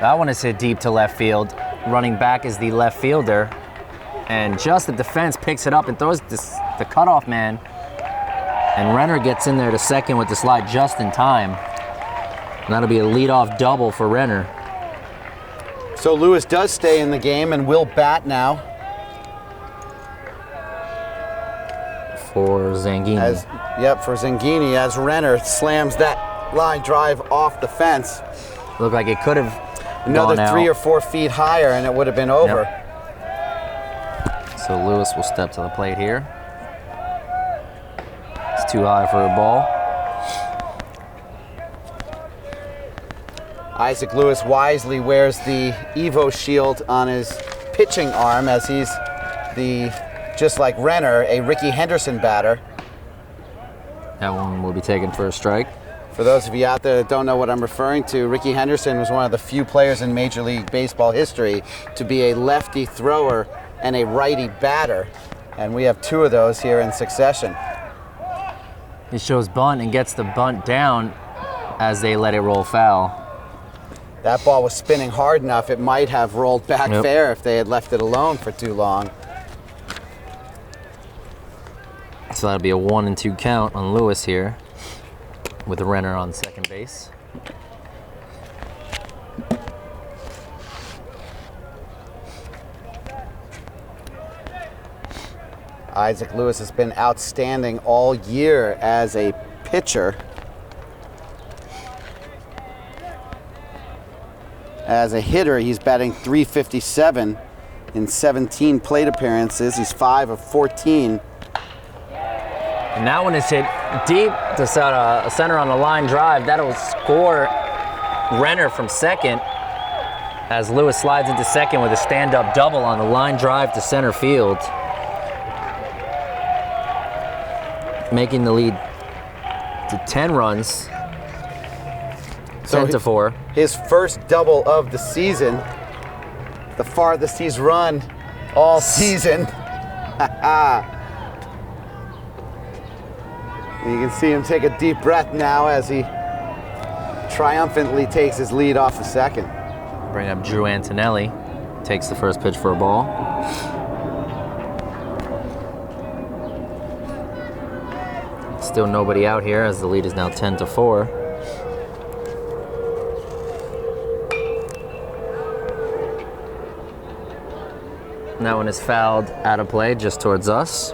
That one is hit deep to left field. Running back is the left fielder. And just the defense picks it up and throws the cutoff man. And Renner gets in there to second with the slide just in time. And that'll be a leadoff double for Renner. So Lewis does stay in the game and will bat now. For Zangini. For Zangini, as Renner slams that line drive off the fence. Looked like it could have another gone 3 out. or 4 feet higher and it would have been over. Yep. So Lewis will step to the plate here. It's too high for a ball. Isaac Lewis wisely wears the Evo shield on his pitching arm as he's just like Renner, a Ricky Henderson batter. That one will be taken for a strike. For those of you out there that don't know what I'm referring to, Ricky Henderson was one of the few players in Major League Baseball history to be a lefty thrower and a righty batter. And we have 2 of those here in succession. He shows bunt and gets the bunt down as they let it roll foul. That ball was spinning hard enough, it might have rolled back fair if they had left it alone for too long. So that'll be a 1-2 count on Lewis here, with the Renner on second base. Isaac Lewis has been outstanding all year as a pitcher. As a hitter, he's batting .357 in 17 plate appearances. He's 5 of 14. And that one is hit deep to center on the line drive. That'll score Renner from second as Lewis slides into second with a stand-up double on the line drive to center field, making the lead to 10 runs, 10-4. His first double of the season, the farthest he's run all season. And you can see him take a deep breath now as he triumphantly takes his lead off the second. Bring up Drew Antonelli, takes the first pitch for a ball. Still nobody out here as the lead is now 10-4. And that one is fouled out of play just towards us.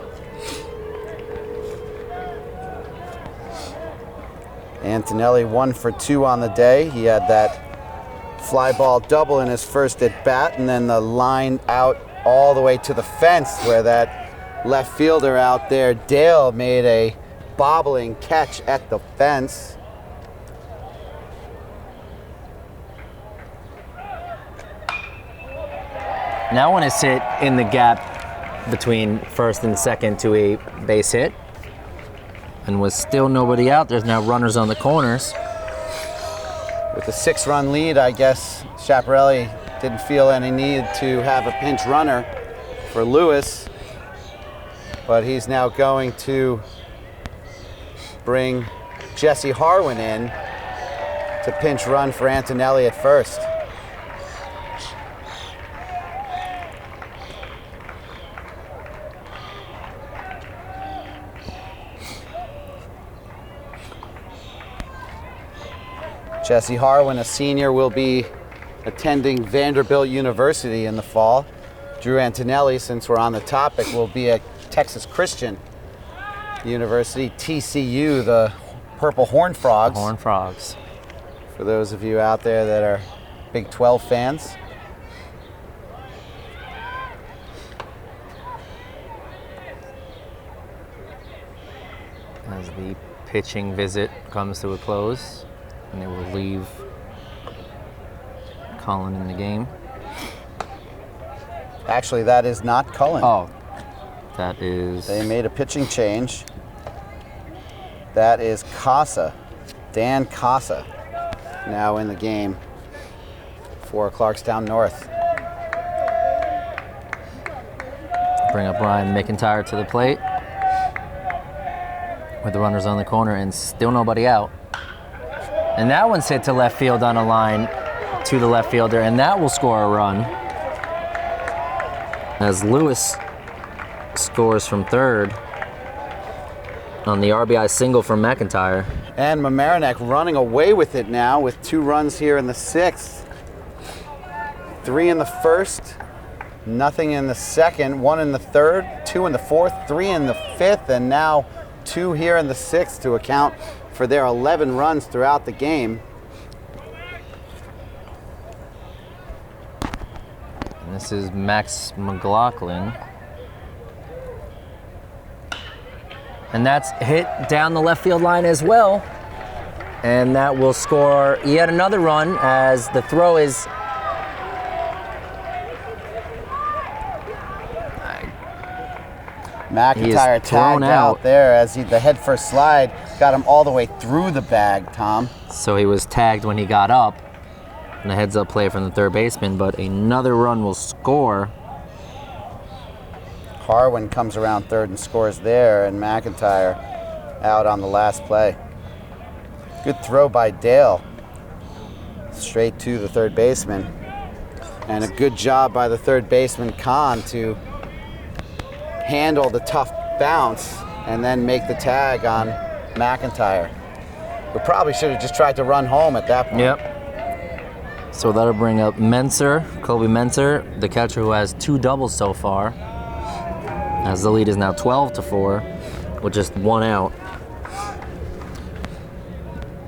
Antonelli 1 for 2 on the day. He had that fly ball double in his first at bat, and then the line out all the way to the fence where that left fielder out there, Dale, made a bobbling catch at the fence. Now one is hit in the gap between first and second to a base hit. And with still nobody out, there's now runners on the corners. With a 6-run lead, I guess Schiaparelli didn't feel any need to have a pinch runner for Lewis, but he's now going to bring Jesse Harwin in to pinch run for Antonelli at first. Jesse Harwin, a senior, will be attending Vanderbilt University in the fall. Drew Antonelli, since we're on the topic, will be at Texas Christian University, TCU, the Purple Horned Frogs. Horned Frogs. For those of you out there that are Big 12 fans. As the pitching visit comes to a close, and they will leave Cullen in the game. Actually, that is not Cullen. Oh, that is... They made a pitching change. That is Casa, Dan Casa, now in the game for Clarkstown North. Bring up Brian McIntyre to the plate with the runners on the corner and still nobody out. And that one's hit to left field on a line to the left fielder, and that will score a run as Lewis scores from third on the RBI single from McIntyre. And Mamaroneck running away with it now with 2 runs here in the 6th. 3 in the first, nothing in the second, 1 in the third, 2 in the fourth, 3 in the fifth, and now 2 here in the 6th to account for their 11 runs throughout the game. And this is Max McLaughlin. And that's hit down the left field line as well. And that will score yet another run as the throw is... McIntyre tagged out there as the head first slide got him all the way through the bag, Tom. So he was tagged when he got up. And a heads up play from the third baseman, but another run will score. Harwin comes around third and scores there, and McIntyre out on the last play. Good throw by Dale. Straight to the third baseman. And a good job by the third baseman, Khan, to handle the tough bounce and then make the tag on McIntyre. We probably should have just tried to run home at that point. Yep. So that'll bring up Kobe Menser, the catcher who has 2 doubles so far, as the lead is now 12-4 with just 1 out.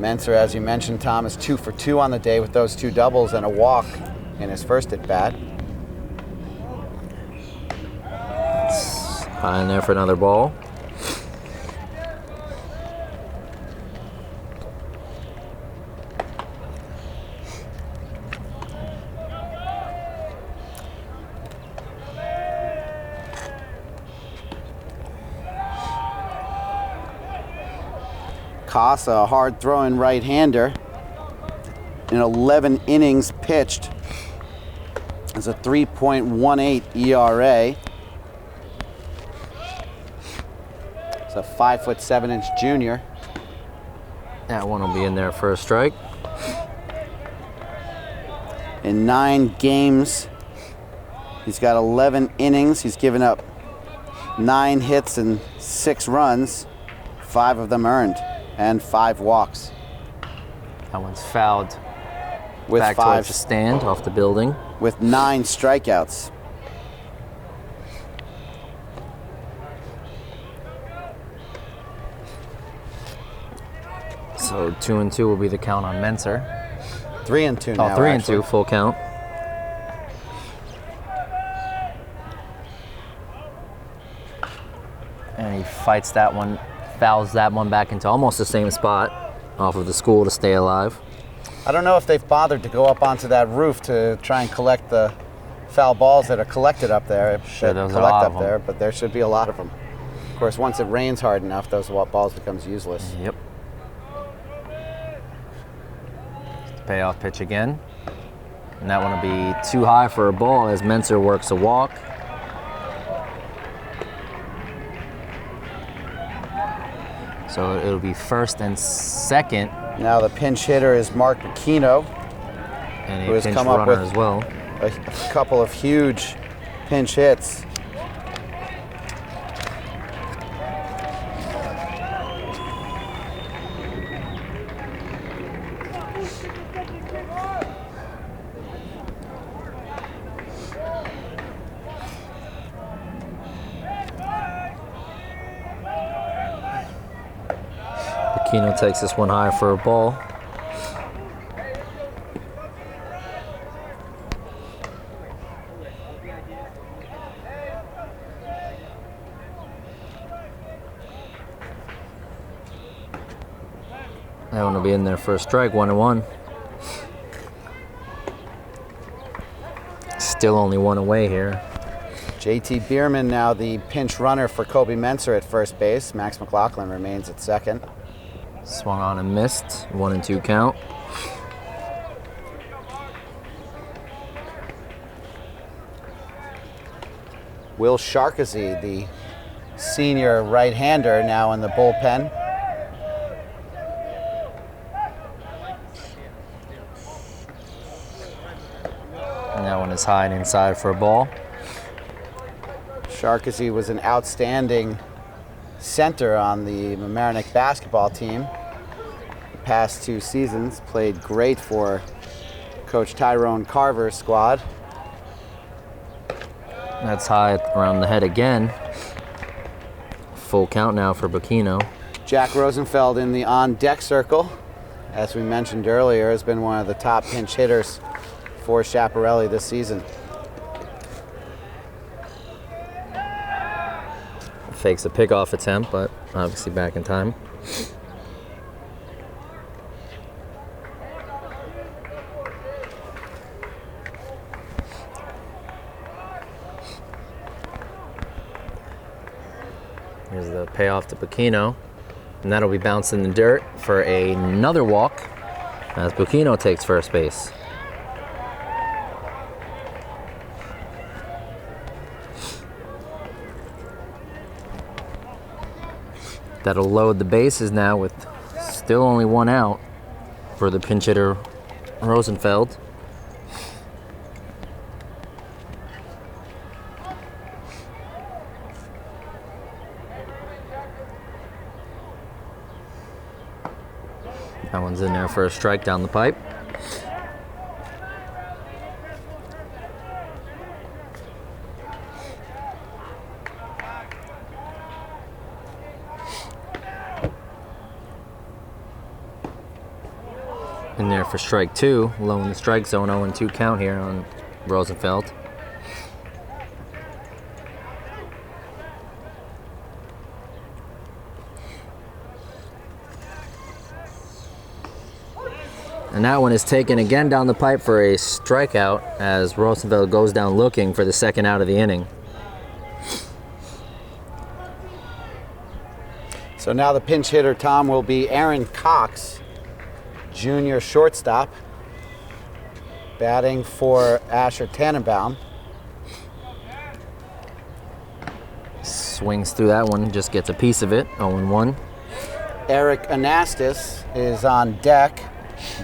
Menser, as you mentioned, Tom, is 2 for 2 on the day with those 2 doubles and a walk in his first at bat. High in there for another ball. Casa, a hard throwing right-hander. In 11 innings pitched, is a 3.18 ERA. It's a 5'7" junior. That one will be in there for a strike. In 9 games, he's got 11 innings. He's given up 9 hits and 6 runs, 5 of them earned, and 5 walks. That one's fouled With back 5, towards the stand off the building. with 9 strikeouts. So 2-2 will be the count on Menser. 3-2 now. Oh, 3-2, actually. full count. And he fights that one, fouls that one back into almost the same spot off of the school to stay alive. I don't know if they've bothered to go up onto that roof to try and collect the foul balls that are collected up there. Sure, that those are a collect lot up of them. there, but there should be a lot of them. Of course, once it rains hard enough, those balls becomes useless. Yep. Payoff pitch again. And that one will be too high for a ball as Menser works a walk. So it'll be first and second. Now the pinch hitter is Mark Bacchino, And who a has pinch come up runner with as well. a couple of huge pinch hits. Aquino takes this one high for a ball. That one will be in there for a strike, 1-1. Still only one away here. JT Bierman now the pinch runner for Kobe Menser at first base. Max McLaughlin remains at second. Swung on and missed, 1-2 count. Will Sharkazy, the senior right-hander, now in the bullpen. And that one is high and inside for a ball. Sharkazy was an outstanding center on the Mamaroneck basketball team. The past 2 seasons, played great for Coach Tyrone Carver's squad. That's high around the head again. Full count now for Bacchino. Jack Rosenfeld in the on-deck circle, as we mentioned earlier, has been one of the top pinch hitters for Schiaparelli this season. Fakes a pickoff attempt, but obviously back in time. Here's the payoff to Bacchino, and that'll be bounced in the dirt for another walk as Bacchino takes first base. That'll load the bases now with still only one out for the pinch hitter Rosenfeld. That one's in there for a strike down the pipe. In there for strike 2, low in the strike zone, 0-2 count here on Rosenfeld. And that one is taken again down the pipe for a strikeout as Rosenfeld goes down looking for the second out of the inning. So now the pinch hitter, Tom, will be Aaron Cox, junior shortstop, batting for Asher Tannenbaum. Swings through that one, just gets a piece of it, 0-1. Eric Anastas is on deck,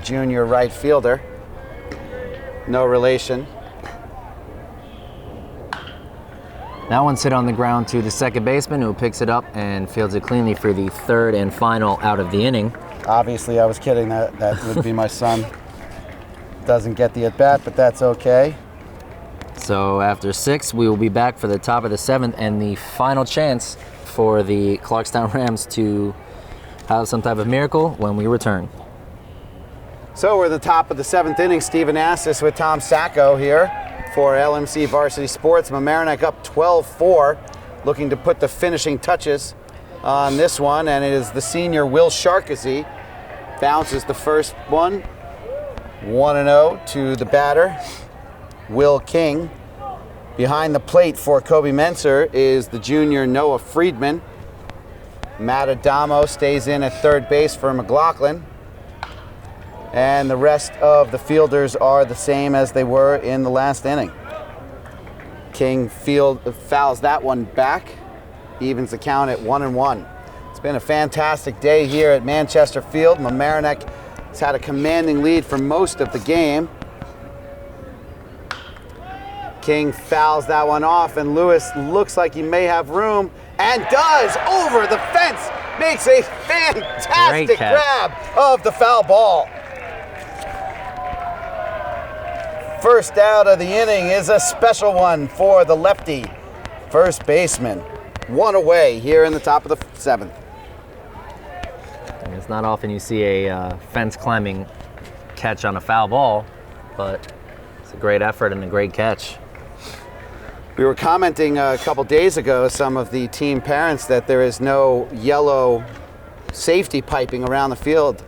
junior right fielder. No relation. That one's hit on the ground to the second baseman who picks it up and fields it cleanly for the third and final out of the inning. Obviously, I was kidding. That would be my son. Doesn't get the at-bat, but that's okay. So after 6, we will be back for the top of the 7th and the final chance for the Clarkstown Rams to have some type of miracle when we return. So we're at the top of the 7th inning. Steven Astis with Tom Sacco here for LMC Varsity Sports. Mamaroneck up 12-4, looking to put the finishing touches on this one, and it is the senior Will Sharkesy. Bounces the first one, 1-0 to the batter, Will King. Behind the plate for Kobe Menser is the junior Noah Friedman. Matt Adamo stays in at third base for McLaughlin. And the rest of the fielders are the same as they were in the last inning. King fouls that one back, evens the count at 1-1. It's been a fantastic day here at Manchester Field. Mamaroneck has had a commanding lead for most of the game. King fouls that one off, and Lewis looks like he may have room, and does, over the fence, makes a fantastic grab of the foul ball. First out of the inning is a special one for the lefty first baseman. One away here in the top of the 7th. It's not often you see a fence climbing catch on a foul ball, but it's a great effort and a great catch. We were commenting a couple days ago, some of the team parents, that there is no yellow safety piping around the field.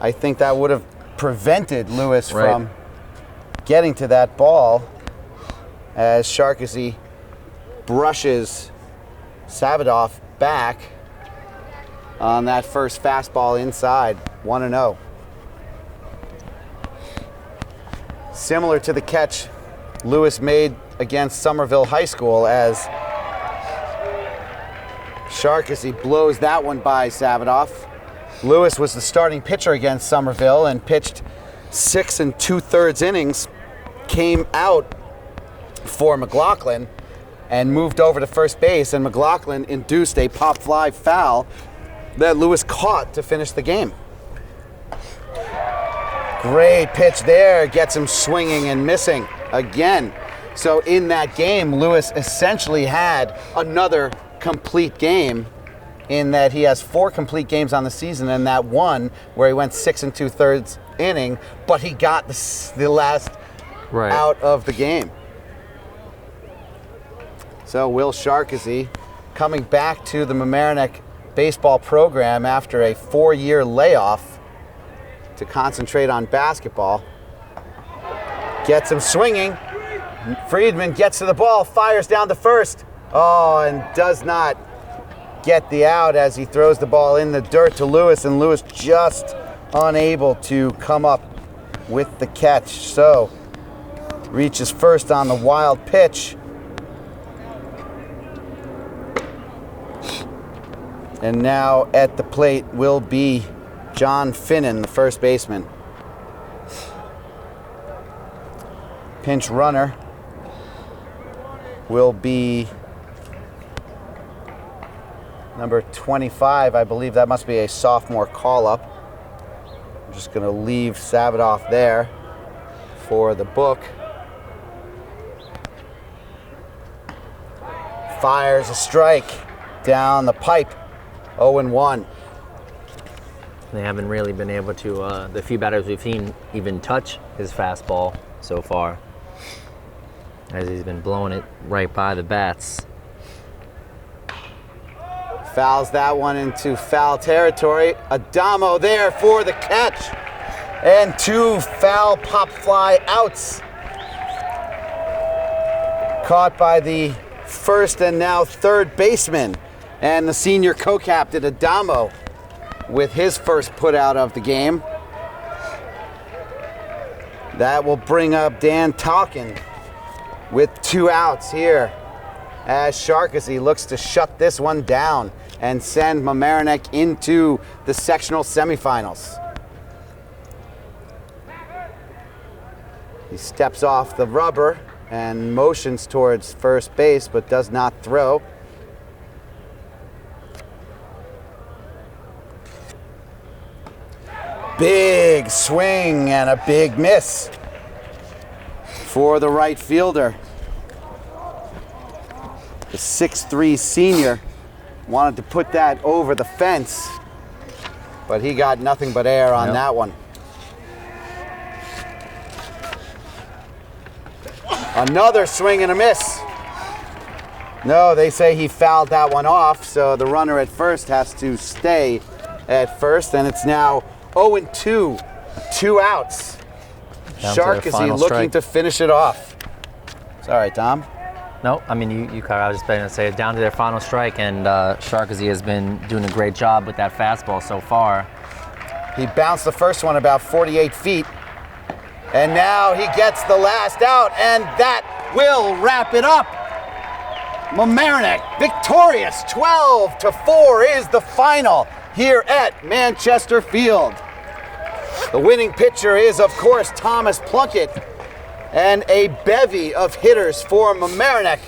I think that would have prevented Lewis from getting to that ball, as Sharkesy brushes Savadoff back on that first fastball inside, 1-0. Similar to the catch Lewis made against Somerville High School, as Sharkesy blows that one by Savadoff. Lewis was the starting pitcher against Somerville and pitched 6 2/3 innings, came out for McLaughlin and moved over to first base, and McLaughlin induced a pop fly foul that Lewis caught to finish the game. Great pitch there, gets him swinging and missing again. So in that game, Lewis essentially had another complete game, in that he has 4 complete games on the season, and that one where he went 6 2/3 inning, but he got the last out of the game. So Will Sharkesy coming back to the Mamaroneck baseball program after a 4-year layoff to concentrate on basketball. Gets him swinging. Friedman gets to the ball, fires down to first. Oh, and does not get the out as he throws the ball in the dirt to Lewis, and Lewis just unable to come up with the catch. So reaches first on the wild pitch. And now at the plate will be John Finnan, the first baseman. Pinch runner will be number 25. I believe that must be a sophomore call-up. I'm just going to leave Savadoff there for the book. Fires a strike down the pipe, 0-1. They haven't really been able to, the few batters we've seen, even touch his fastball so far, as he's been blowing it right by the bats. Fouls that one into foul territory. Adamo there for the catch. And 2 foul pop fly outs. Caught by the first and now third baseman. And the senior co-captain Adamo with his first put out of the game. That will bring up Dan Talkin with 2 outs here, as Sharkesy looks to shut this one down and send Mamaroneck into the sectional semifinals. He steps off the rubber and motions towards first base, but does not throw. Big swing and a big miss for the right fielder. The 6'3" senior Wanted to put that over the fence, but he got nothing but air on that one. Another swing and a miss. No, they say he fouled that one off, so the runner at first has to stay at first, and it's now 0-2, 2 outs. Shark, is he looking to finish it off? Sorry, Tom. No, I mean, you I was just going to say down to their final strike, and Sharkazy has been doing a great job with that fastball so far. He bounced the first one about 48 feet, and now he gets the last out, and that will wrap it up. Mamaroneck victorious, 12-4 is the final here at Manchester Field. The winning pitcher is, of course, Thomas Plunkett, and a bevy of hitters for Mamaroneck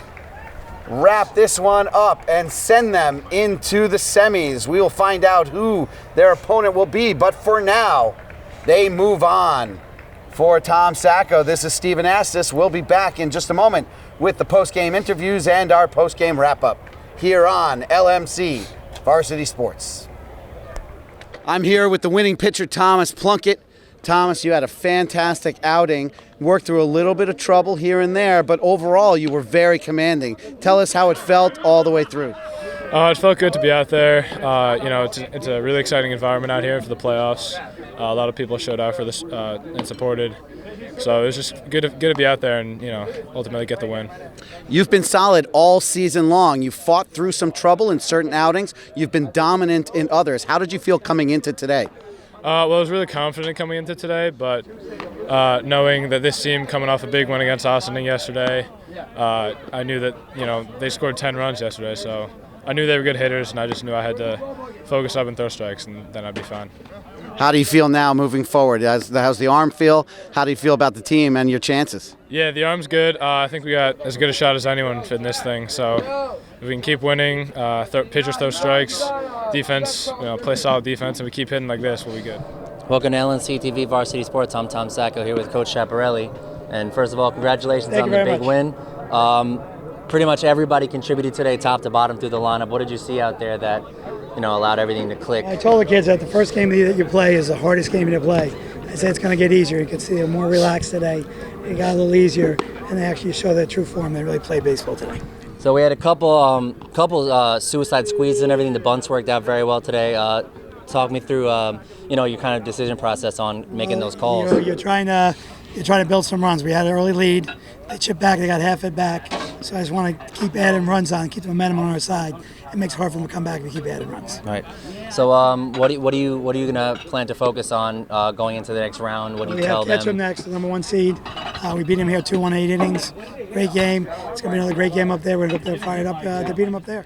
wrap this one up and send them into the semis. We will find out who their opponent will be, but for now, they move on. For Tom Sacco, this is Stephen Astis. We'll be back in just a moment with the post-game interviews and our post-game wrap-up here on LMC Varsity Sports. I'm here with the winning pitcher, Thomas Plunkett. Thomas, you had a fantastic outing, worked through a little bit of trouble here and there, but overall you were very commanding. Tell us how it felt all the way through. It felt good to be out there. It's a really exciting environment out here for the playoffs. A lot of people showed out for this and supported. So it was just good to be out there and ultimately get the win. You've been solid all season long. You fought through some trouble in certain outings. You've been dominant in others. How did you feel coming into today? I was really confident coming into today, but knowing that this team coming off a big win against Austin yesterday, I knew that they scored 10 runs yesterday, so I knew they were good hitters, and I just knew I had to focus up and throw strikes, and then I'd be fine. How do you feel now moving forward? How's the arm feel? How do you feel about the team and your chances? Yeah, the arm's good. I think we got as good a shot as anyone in this thing. So if we can keep winning, pitchers throw strikes, defense, play solid defense, and we keep hitting like this, we'll be good. Welcome to LMC TV Varsity Sports. I'm Tom Sacco here with Coach Chaparelli. And first of all, congratulations on the big win. Pretty much everybody contributed today, top to bottom, through the lineup. What did you see out there that allowed everything to click? I told the kids that the first game that you play is the hardest game to play. I said it's going to get easier. You could see they're more relaxed today. It got a little easier, and they actually show their true form. They really played baseball today. So we had a couple suicide squeezes and everything. The bunts worked out very well today. Talk me through your kind of decision process on making those calls. You're trying to build some runs. We had an early lead. They chipped back. They got half it back. So I just want to keep adding runs on, keep the momentum on our side. It makes it hard for them to come back and keep adding runs. Right. So what are you gonna plan to focus on going into the next round? What do you tell them? We have Ketchum next, the number 1 seed. We beat him here 2-1, 8 innings. Great game. It's gonna be another great game up there. We're gonna go up there fired up to beat him up there.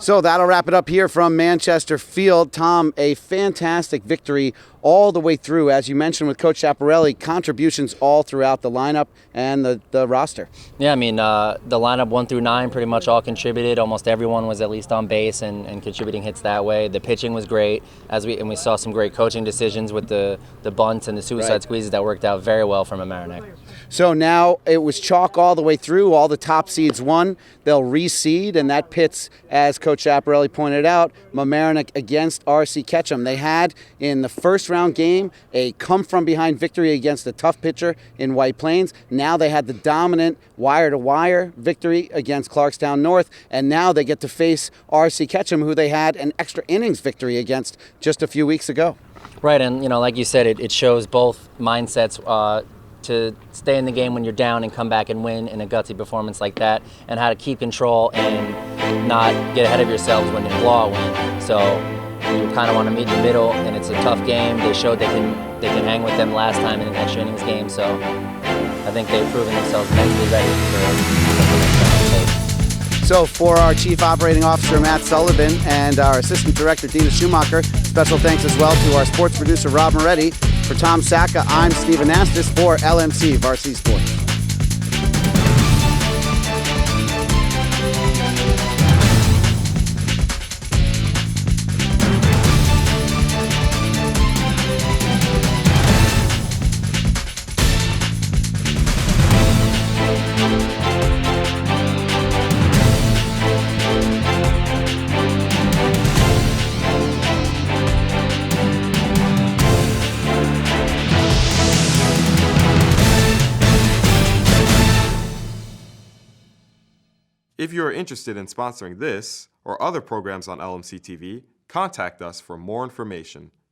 So that'll wrap it up here from Manchester Field. Tom, a fantastic victory all the way through. As you mentioned with Coach Chaparelli, contributions all throughout the lineup and the roster. Yeah, I mean, the lineup 1 through 9 pretty much all contributed. Almost everyone was at least on base and contributing hits that way. The pitching was great, and we saw some great coaching decisions with the bunts and the suicide squeezes that worked out very well from Mamaroneck. So now it was chalk all the way through. All the top seeds won. They'll reseed, and that pits, as Coach Chaparelli pointed out, Mamaroneck against RC Ketchum. They had, in the first round game, a come-from-behind victory against a tough pitcher in White Plains. Now they had the dominant wire-to-wire victory against Clarkstown North, and now they get to face RC Ketchum, who they had an extra innings victory against just a few weeks ago. Right, and like you said, it shows both mindsets to stay in the game when you're down and come back and win in a gutsy performance like that, and how to keep control and not get ahead of yourselves when you blow a win. So you kind of want to meet in the middle, and it's a tough game. They showed they can hang with them last time in an extra innings game, so I think they've proven themselves mentally ready for the next round. So for our Chief Operating Officer, Matt Sullivan, and our Assistant Director, Dina Schumacher, special thanks as well to our sports producer, Rob Moretti. For Tom Sacca, I'm Stephen Astis for LMC Varsity Sports. If you are interested in sponsoring this or other programs on LMC TV, contact us for more information.